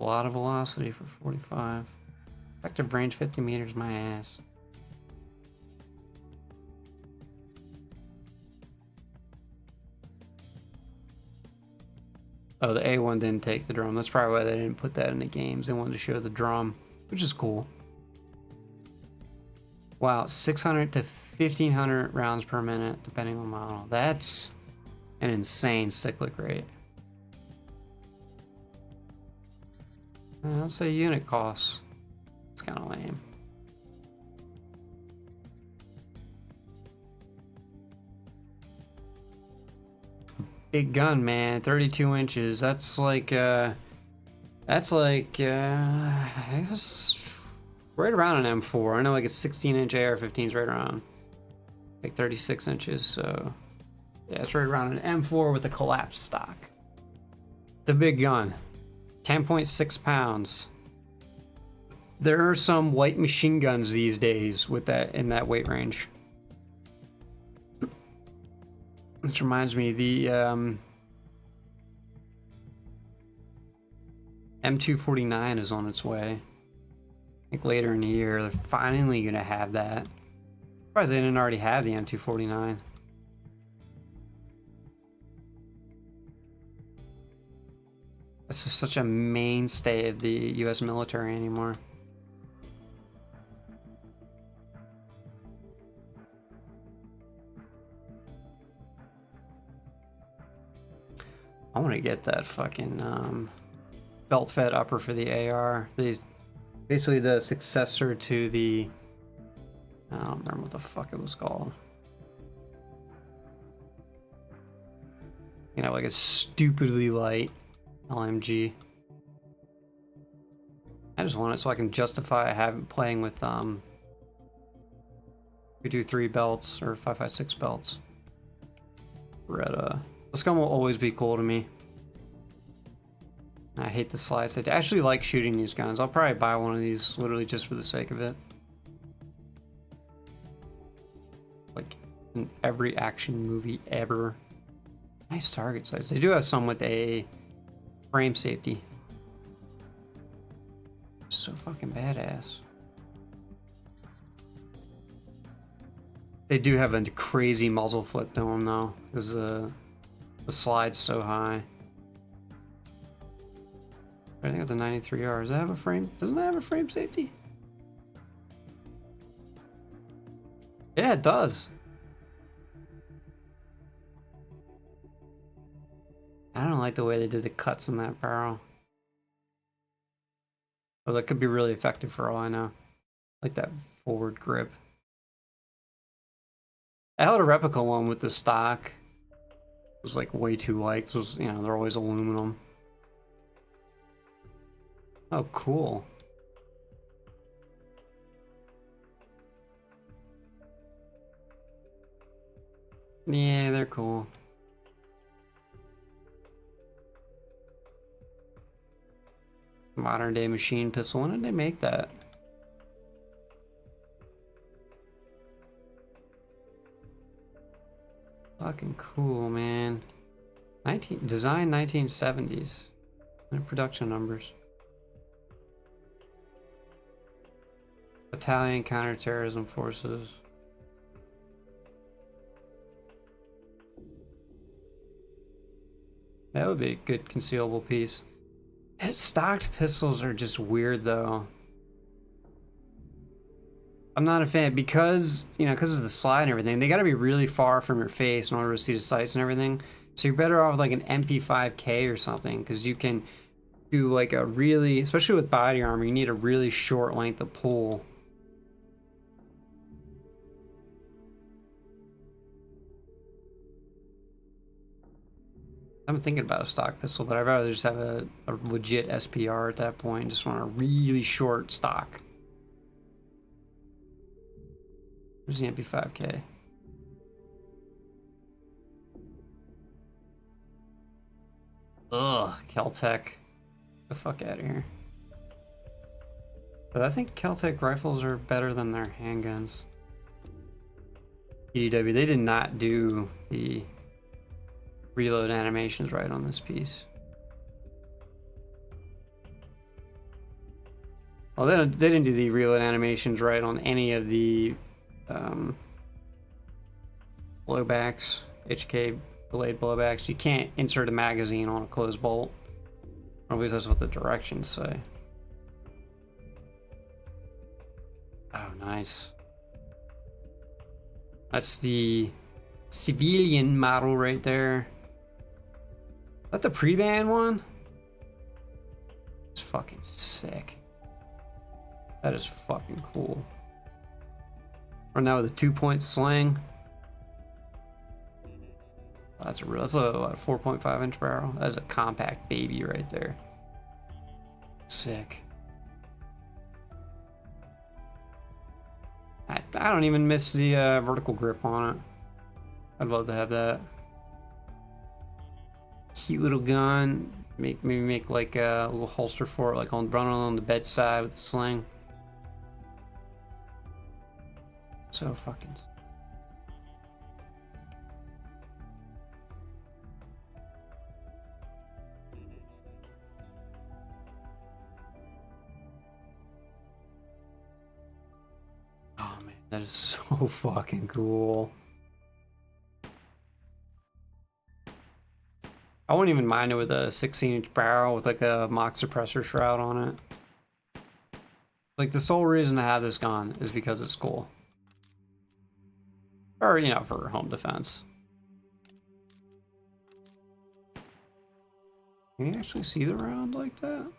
A lot of velocity for 45. Effective range 50 meters, my ass. Oh, the A1 didn't take the drum. That's probably why they didn't put that in the games. They wanted to show the drum, which is cool. Wow, 600 to 1500 rounds per minute, depending on model. That's an insane cyclic rate. Let's say unit costs. It's kind of lame. Big gun, man. 32 inches. That's like I guess right around an M4. I know like a 16-inch AR-15 is right around like 36 inches. So yeah, it's right around an M4 with a collapsed stock. The big gun. 10.6 pounds. There are some light machine guns these days with that in that weight range. Which reminds me, the M249 is on its way. I think later in the year they're finally gonna have that. Surprised they didn't already have the M249. This is such a mainstay of the US military anymore. I want to get that fucking belt-fed upper for the AR. These basically the successor to the... I don't remember what the fuck it was called. You know, like a stupidly light LMG. I just want it so I can justify having playing with 223 belts or 5.56 belts. Beretta. This gun will always be cool to me. I hate the slides. I actually like shooting these guns. I'll probably buy one of these literally just for the sake of it. Like in every action movie ever. Nice target size. They do have some with a frame safety. So fucking badass. They do have a crazy muzzle flip to them though, because the slide's so high. I think it's a 93R. Does that have a frame? Doesn't that have a frame safety? Yeah, it does. I don't like the way they did the cuts in that barrel. Oh, that could be really effective for all I know. Like that forward grip. I held a replica one with the stock. It was like way too light. This was, you know, they're always aluminum. Oh, cool. Yeah, they're cool. Modern day machine pistol. When did they make that? Fucking cool, man. Design 1970s. And production numbers. Italian counterterrorism forces. That would be a good concealable piece. Stocked pistols are just weird though. I'm not a fan because, you know, because of the slide and everything, they gotta be really far from your face in order to see the sights and everything. So you're better off with like an MP5K or something, because you can do like a really, especially with body armor, you need a really short length of pull. I'm thinking about a stock pistol, but I'd rather just have a legit SPR at that point and just want a really short stock. Where's the MP5K? Ugh, Keltec. Get the fuck out of here. But I think Keltec rifles are better than their handguns. EDW, they did not do the reload animations right on this piece. Well, they didn't do the reload animations right on any of the blowbacks, HK delayed blowbacks. You can't insert a magazine on a closed bolt. Or at least that's what the directions say. Oh, nice. That's the civilian model right there. Is that the pre-ban one? It's fucking sick. That is fucking cool. Or now with a 2-point sling. That's a 4.5 inch barrel. That's a compact baby right there. Sick. I don't even miss the vertical grip on it. I'd love to have that. Cute little gun. Maybe make like a little holster for it, like running on the bedside with the sling. So fucking. Oh man, that is so fucking cool. I wouldn't even mind it with a 16-inch barrel with like a mock suppressor shroud on it. Like the sole reason to have this gun is because it's cool. Or, you know, for home defense. Can you actually see the round like that?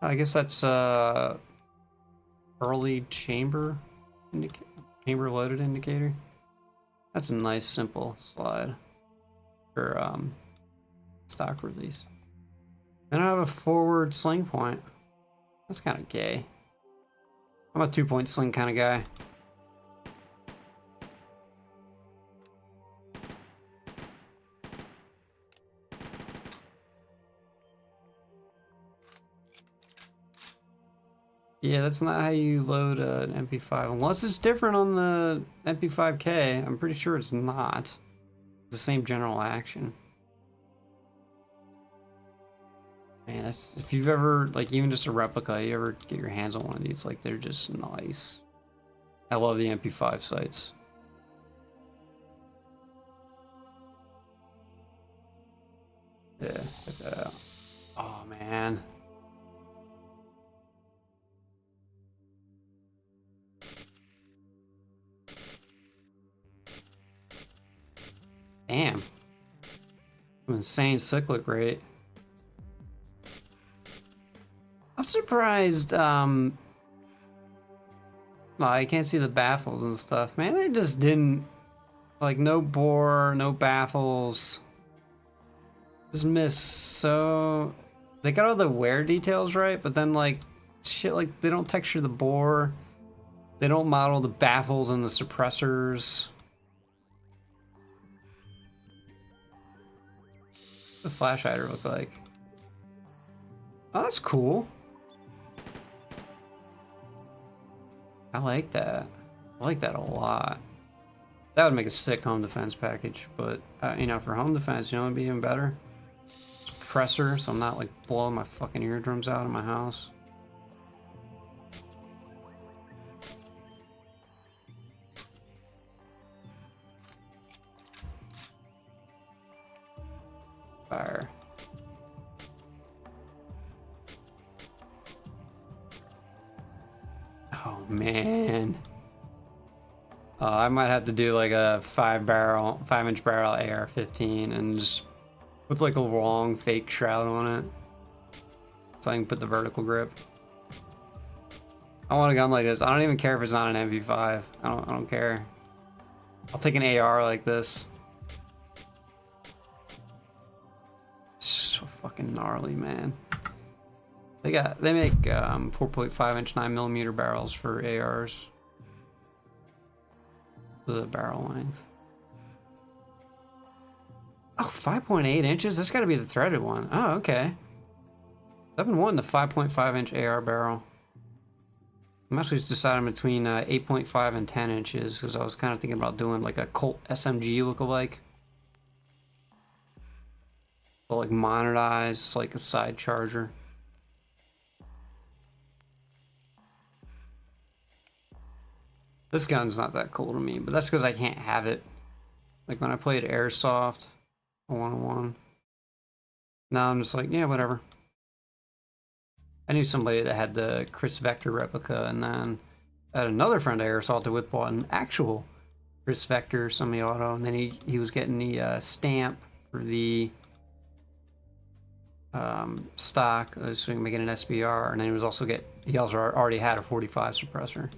I guess that's early chamber loaded indicator. That's a nice simple slide for stock release. Then I have a forward sling point. That's kind of gay. I'm a 2-point sling kind of guy. Yeah, that's not how you load an MP5. Unless it's different on the MP5K. I'm pretty sure it's not. It's the same general action. Man, that's, if you've ever, like, even just a replica, you ever get your hands on one of these, like, they're just nice. I love the MP5 sights. Yeah, check that out. Oh, man. Damn. Insane cyclic rate. I'm surprised, well, I can't see the baffles and stuff. Man, they just didn't, like, no bore, no baffles. Just miss so... They got all the wear details right, but then, like, shit, like, they don't texture the bore. They don't model the baffles and the suppressors. What's the flash hider look like? Oh, that's cool. I like that. I like that a lot. That would make a sick home defense package, but, you know, for home defense, you know what would be even better? Suppressor, so I'm not, like, blowing my fucking eardrums out in my house. Fire. Oh, man. I might have to do like a 5-inch barrel AR-15 and just put like a long fake shroud on it so I can put the vertical grip. I want a gun like this. I don't even care if it's not an MP5. I don't care. I'll take an AR like this. It's so fucking gnarly, man. They make 4.5-inch 9mm barrels for ARs. The barrel length. Oh, 5.8 inches? That's got to be the threaded one. Oh, okay. I've been wanting the 5.5-inch AR barrel. I'm actually deciding between 8.5 and 10 inches because I was kind of thinking about doing like a Colt SMG lookalike. But like monetized, like a side charger. This gun's not that cool to me, but that's because I can't have it. Like when I played Airsoft, a 1-on-1. Now I'm just like, yeah, whatever. I knew somebody that had the Chris Vector replica, and then I had another friend I airsalted with bought an actual Chris Vector semi-auto, and then he was getting the stamp for the stock, so he can make it an SBR, and then he also already had a 45 suppressor.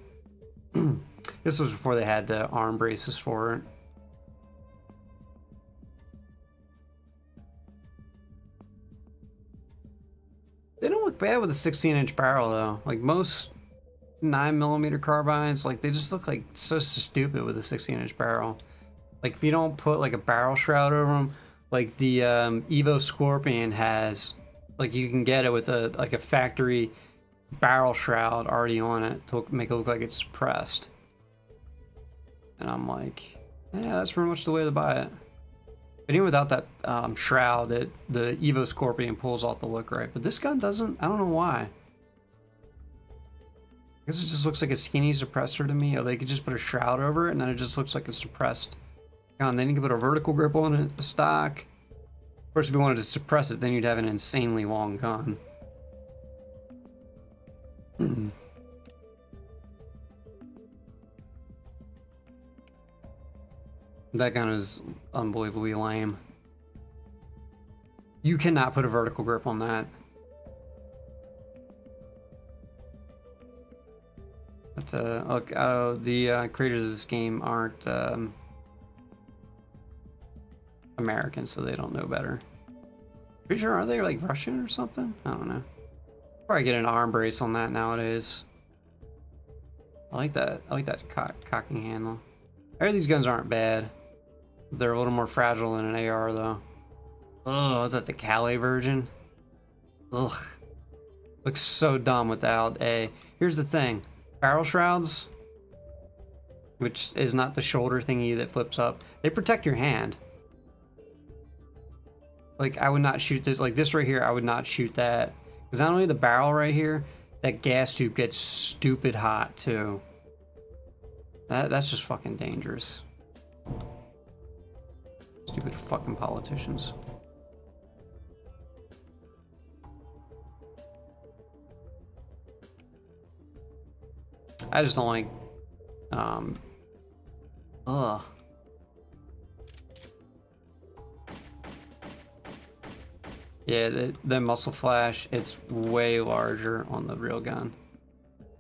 This was before they had the arm braces for it. They don't look bad with a 16-inch barrel though. Like most 9mm carbines, like they just look like so stupid with a 16-inch barrel. Like if you don't put like a barrel shroud over them, like the Evo Scorpion has, like you can get it with a factory barrel shroud already on it to make it look like it's suppressed. And I'm like, yeah, that's pretty much the way to buy it. But even without that shroud, the Evo Scorpion pulls off the look right. But this gun doesn't. I don't know why. I guess it just looks like a skinny suppressor to me. Or they could just put a shroud over it and then it just looks like a suppressed gun. Then you can put a vertical grip on it, the stock. Of course, if you wanted to suppress it, then you'd have an insanely long gun. That gun is unbelievably lame. You cannot put a vertical grip on that. But, look, the creators of this game aren't American, so they don't know better. Pretty sure, are they like Russian or something? I don't know. Probably get an arm brace on that nowadays. I like that. I like that cocking handle. I hear these guns aren't bad. They're a little more fragile than an AR though. Oh, is that the Calais version? Ugh. Looks so dumb without a... here's the thing. Barrel shrouds, which is not the shoulder thingy that flips up, they protect your hand. Like, I would not shoot this. Like, this right here, I would not shoot that. Because not only the barrel right here, that gas tube gets stupid hot, too. That's just fucking dangerous. Stupid fucking politicians. I just don't like, ugh. Yeah, the muzzle flash, it's way larger on the real gun.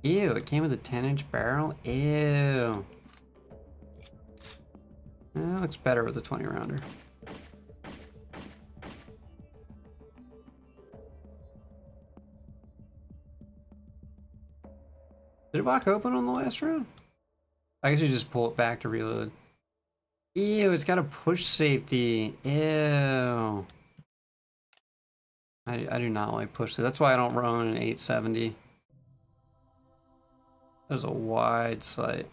Ew, it came with a 10-inch barrel? Ew. That looks better with a 20-rounder. Did it lock open on the last round? I guess you just pull it back to reload. Ew, it's got a push safety. Ew. I do not like push safety. That's why I don't run an 870. There's a wide sight.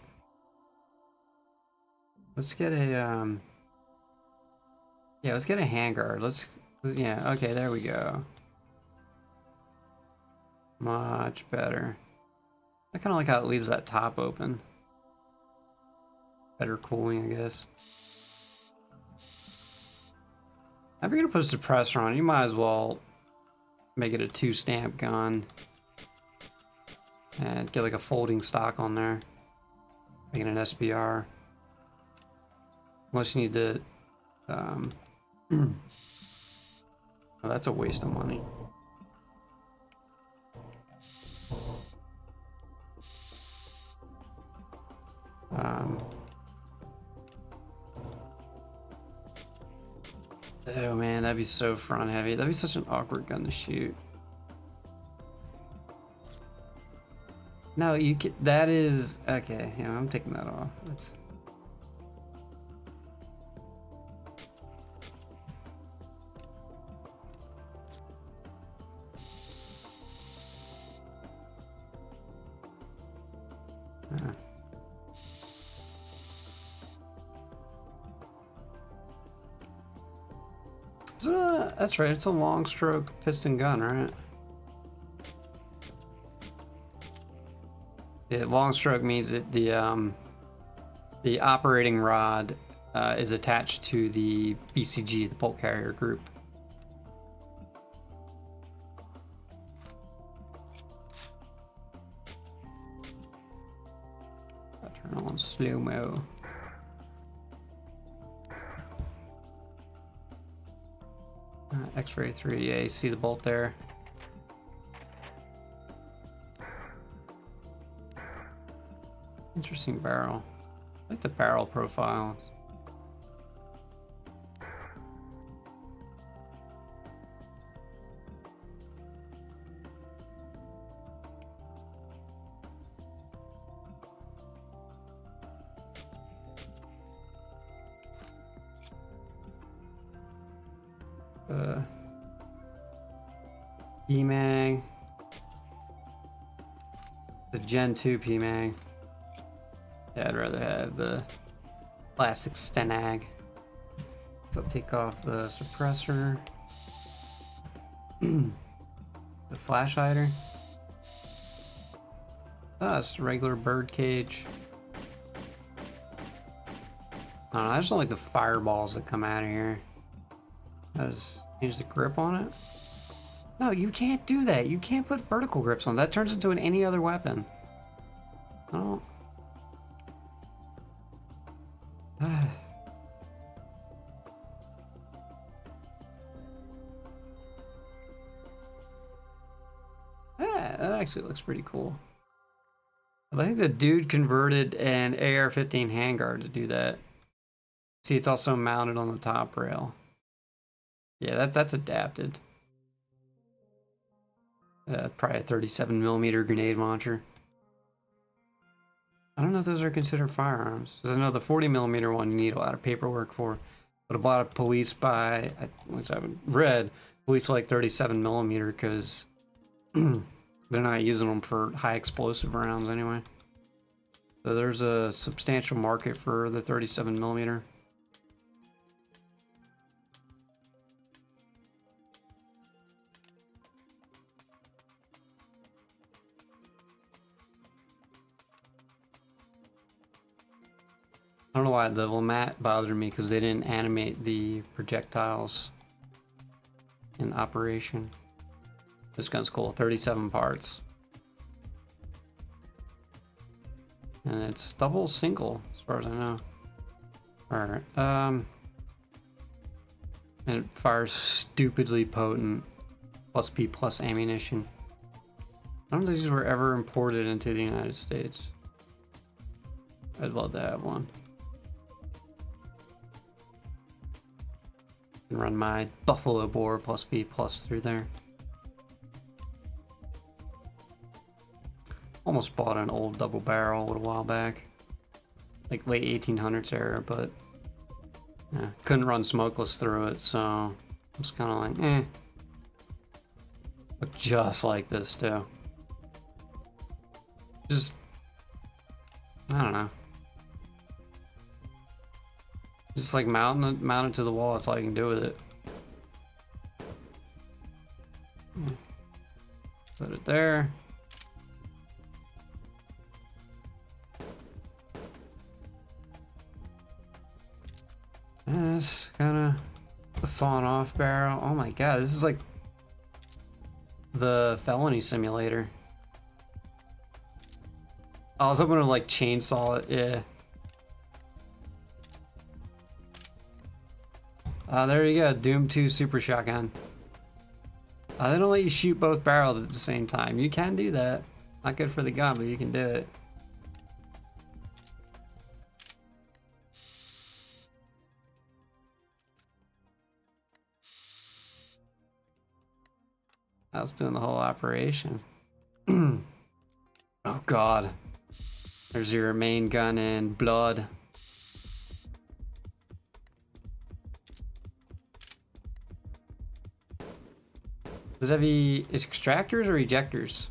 Let's get a yeah, let's get a handguard. Yeah, okay, there we go. Much better. I kind of like how it leaves that top open. Better cooling, I guess. If you're gonna put a suppressor on, you might as well make it a 2-stamp gun. And get like a folding stock on there. Make it an SBR. Unless you need to, oh, that's a waste of money. Oh man, that'd be so front heavy. That'd be such an awkward gun to shoot. No, you can, that is, okay, yeah, I'm taking that off. That's... That's right, it's a long stroke piston gun, right? Yeah, long stroke means that the operating rod is attached to the BCG, the bolt carrier group. I'll turn on slow-mo. X-ray 3, yeah, you see the bolt there. Interesting barrel. I like the barrel profiles. PMAG. The Gen 2 PMAG. Yeah, I'd rather have the plastic Stenag. So I'll take off the suppressor. The flash hider. Oh, it's a regular bird cage. I don't know, I just don't like the fireballs that come out of here. I just change the grip on it. No, you can't do that. You can't put vertical grips on. That turns into any other weapon. I don't... that actually looks pretty cool. I think the dude converted an AR-15 handguard to do that. See, it's also mounted on the top rail. Yeah, that's adapted. Probably a 37mm grenade launcher. I don't know if those are considered firearms. Because I know the 40mm one you need a lot of paperwork for. But a lot of police which I haven't read, police like 37mm because They're not using them for high explosive rounds anyway. So there's a substantial market for the 37 millimeter. I don't know why the mat bothered me, because they didn't animate the projectiles in operation. This gun's cool, 37 parts. And it's double single, as far as I know. Alright, and it fires stupidly potent plus P plus ammunition. I don't think these were ever imported into the United States. I'd love to have one. And run my buffalo bore plus B plus through there. Almost bought an old double barrel a little while back, like late 1800s era, but yeah, couldn't run smokeless through it, so I was kind of like, eh. Look just like this too. Just, I don't know. Just like mounted to the wall, that's all you can do with it. Put it there. That's kind of a sawn off barrel. Oh my god, this is like the felony simulator. I was hoping to like chainsaw it, yeah. There you go, Doom 2 Super Shotgun. They don't let you shoot both barrels at the same time. You can do that. Not good for the gun, but you can do it. I was doing the whole operation. Oh god. There's your main gun in blood. Does it have any extractors or ejectors?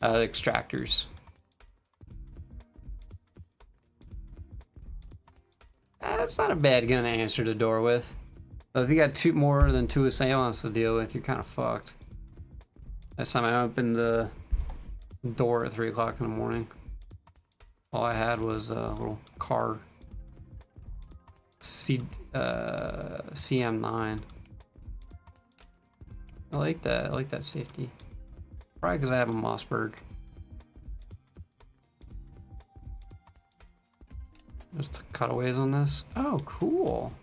Extractors. That's not a bad gun to answer the door with. But if you got more than two assailants to deal with, you're kind of fucked. Last time I opened the door at 3 o'clock in the morning, all I had was a little car CM9. I like that. I like that safety. Probably because I have a Mossberg. There's cutaways on this. Oh, cool.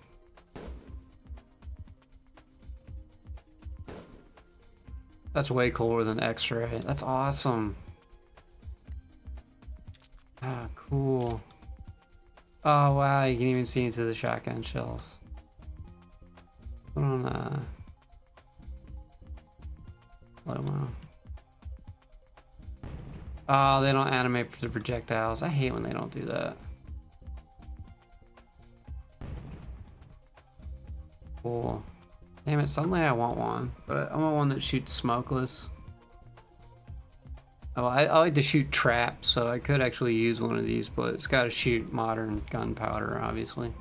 That's way cooler than X-ray. That's awesome. Ah, cool. Oh wow, you can even see into the shotgun shells. Put on slow-mo. Oh, they don't animate the projectiles. I hate when they don't do that. Cool. Damn it, suddenly I want one, but I want one that shoots smokeless. Oh, I like to shoot trap, so I could actually use one of these, but it's got to shoot modern gunpowder, obviously.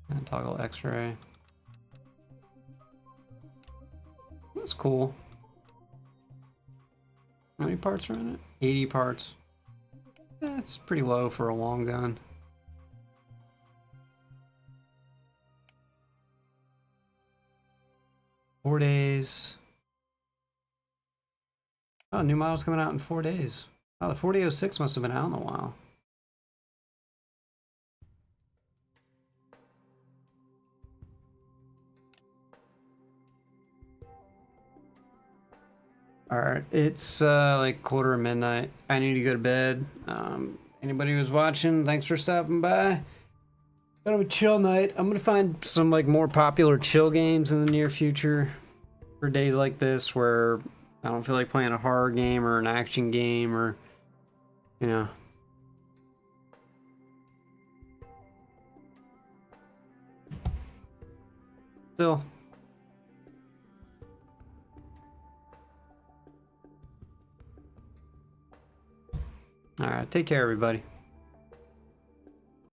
And toggle X-ray. That's cool. How many parts are in it? 80 parts. That's pretty low for a long gun. Four days. Oh, new model's coming out in 4 days. Oh, the 4006 must have been out in a while. Alright, it's like 1:45. I need to go to bed. Anybody who's watching, thanks for stopping by. Gonna be a chill night. I'm gonna find some like more popular chill games in the near future for days like this where I don't feel like playing a horror game or an action game, or you know. Still, All right, take care, everybody.